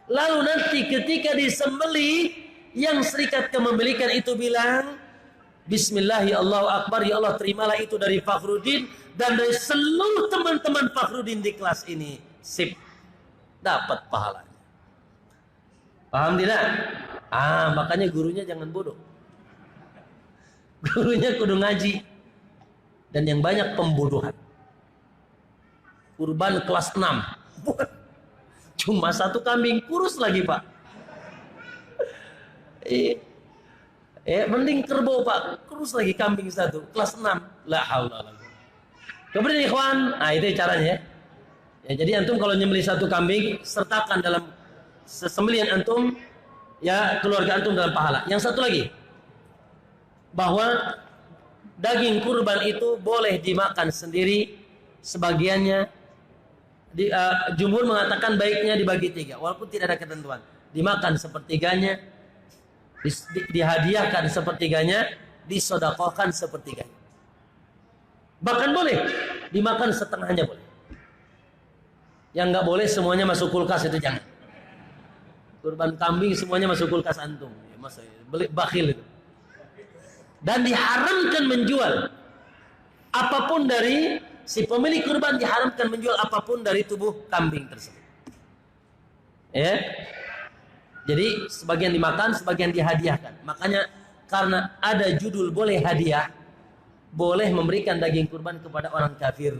Lalu nanti ketika disembelih, yang serikat kepemilikan itu bilang, Bismillah, ya Allahu Akbar, ya Allah terimalah itu dari Fakhruddin dan dari seluruh teman-teman Fakhruddin di kelas ini. Sip, dapat pahalanya. Paham tidak? Makanya gurunya jangan bodoh. Gurunya kudu ngaji. Dan yang banyak pembodohan. Kurban kelas 6. Cuma 1 kambing, kurus lagi Pak. Mending kerbau Pak, kurus lagi kambing 1, kelas 6. La haula. Kemudian ikhwan, itu caranya ya. Jadi antum kalau nyembelih 1 kambing, sertakan dalam sembelihan antum, ya keluarga antum dalam pahala. Yang satu lagi, bahwa daging kurban itu boleh dimakan sendiri, sebagiannya. Jumhur mengatakan baiknya dibagi 3, walaupun tidak ada ketentuan. Dimakan sepertiganya, dihadiahkan sepertiganya, disodakohkan sepertiganya. Bahkan boleh dimakan setengahnya boleh. Yang nggak boleh semuanya masuk kulkas, itu jangan. Kurban kambing semuanya masuk kulkas antum. Masa beli bakhil itu. Dan diharamkan menjual apapun dari si pemilik kurban, diharamkan menjual apapun dari tubuh kambing tersebut. Ya. Jadi sebagian dimakan, sebagian dihadiahkan. Makanya karena ada judul boleh hadiah, boleh memberikan daging kurban kepada orang kafir.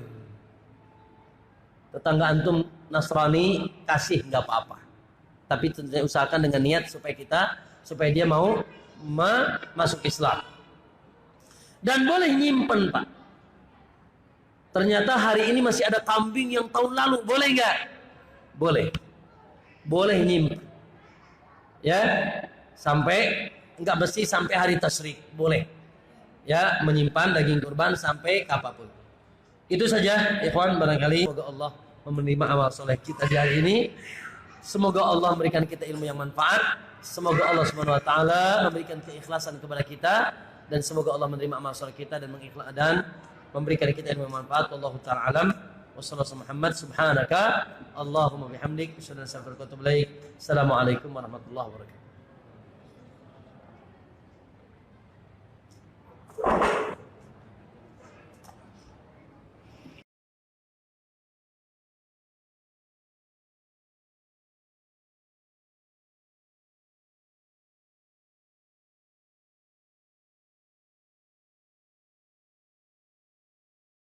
Tetangga antum Nasrani kasih nggak apa-apa. Tapi tentunya usahakan dengan niat supaya dia mau masuk Islam. Dan boleh nyimpen Pak. Ternyata hari ini masih ada kambing yang tahun lalu, boleh nggak? Boleh. Boleh nyimpen. Ya, sampai nggak mesti sampai hari tasyrik, boleh. Ya, menyimpan daging kurban sampai kapanpun. Itu saja, ikhwan, barangkali semoga Allah menerima amal soleh kita di hari ini. Semoga Allah memberikan kita ilmu yang manfaat. Semoga Allah Subhanahu wa taala memberikan keikhlasan kepada kita, dan semoga Allah menerima amal soleh kita dan memberikan kita ilmu yang manfaat. Wallahu taala alam. Wassallallahu Muhammad subhanaka Allahumma bihamdik asyhadu an la ilaha illa anta astaghfiruka wa atubu ilaik. Assalamualaikum warahmatullahi wabarakatuh.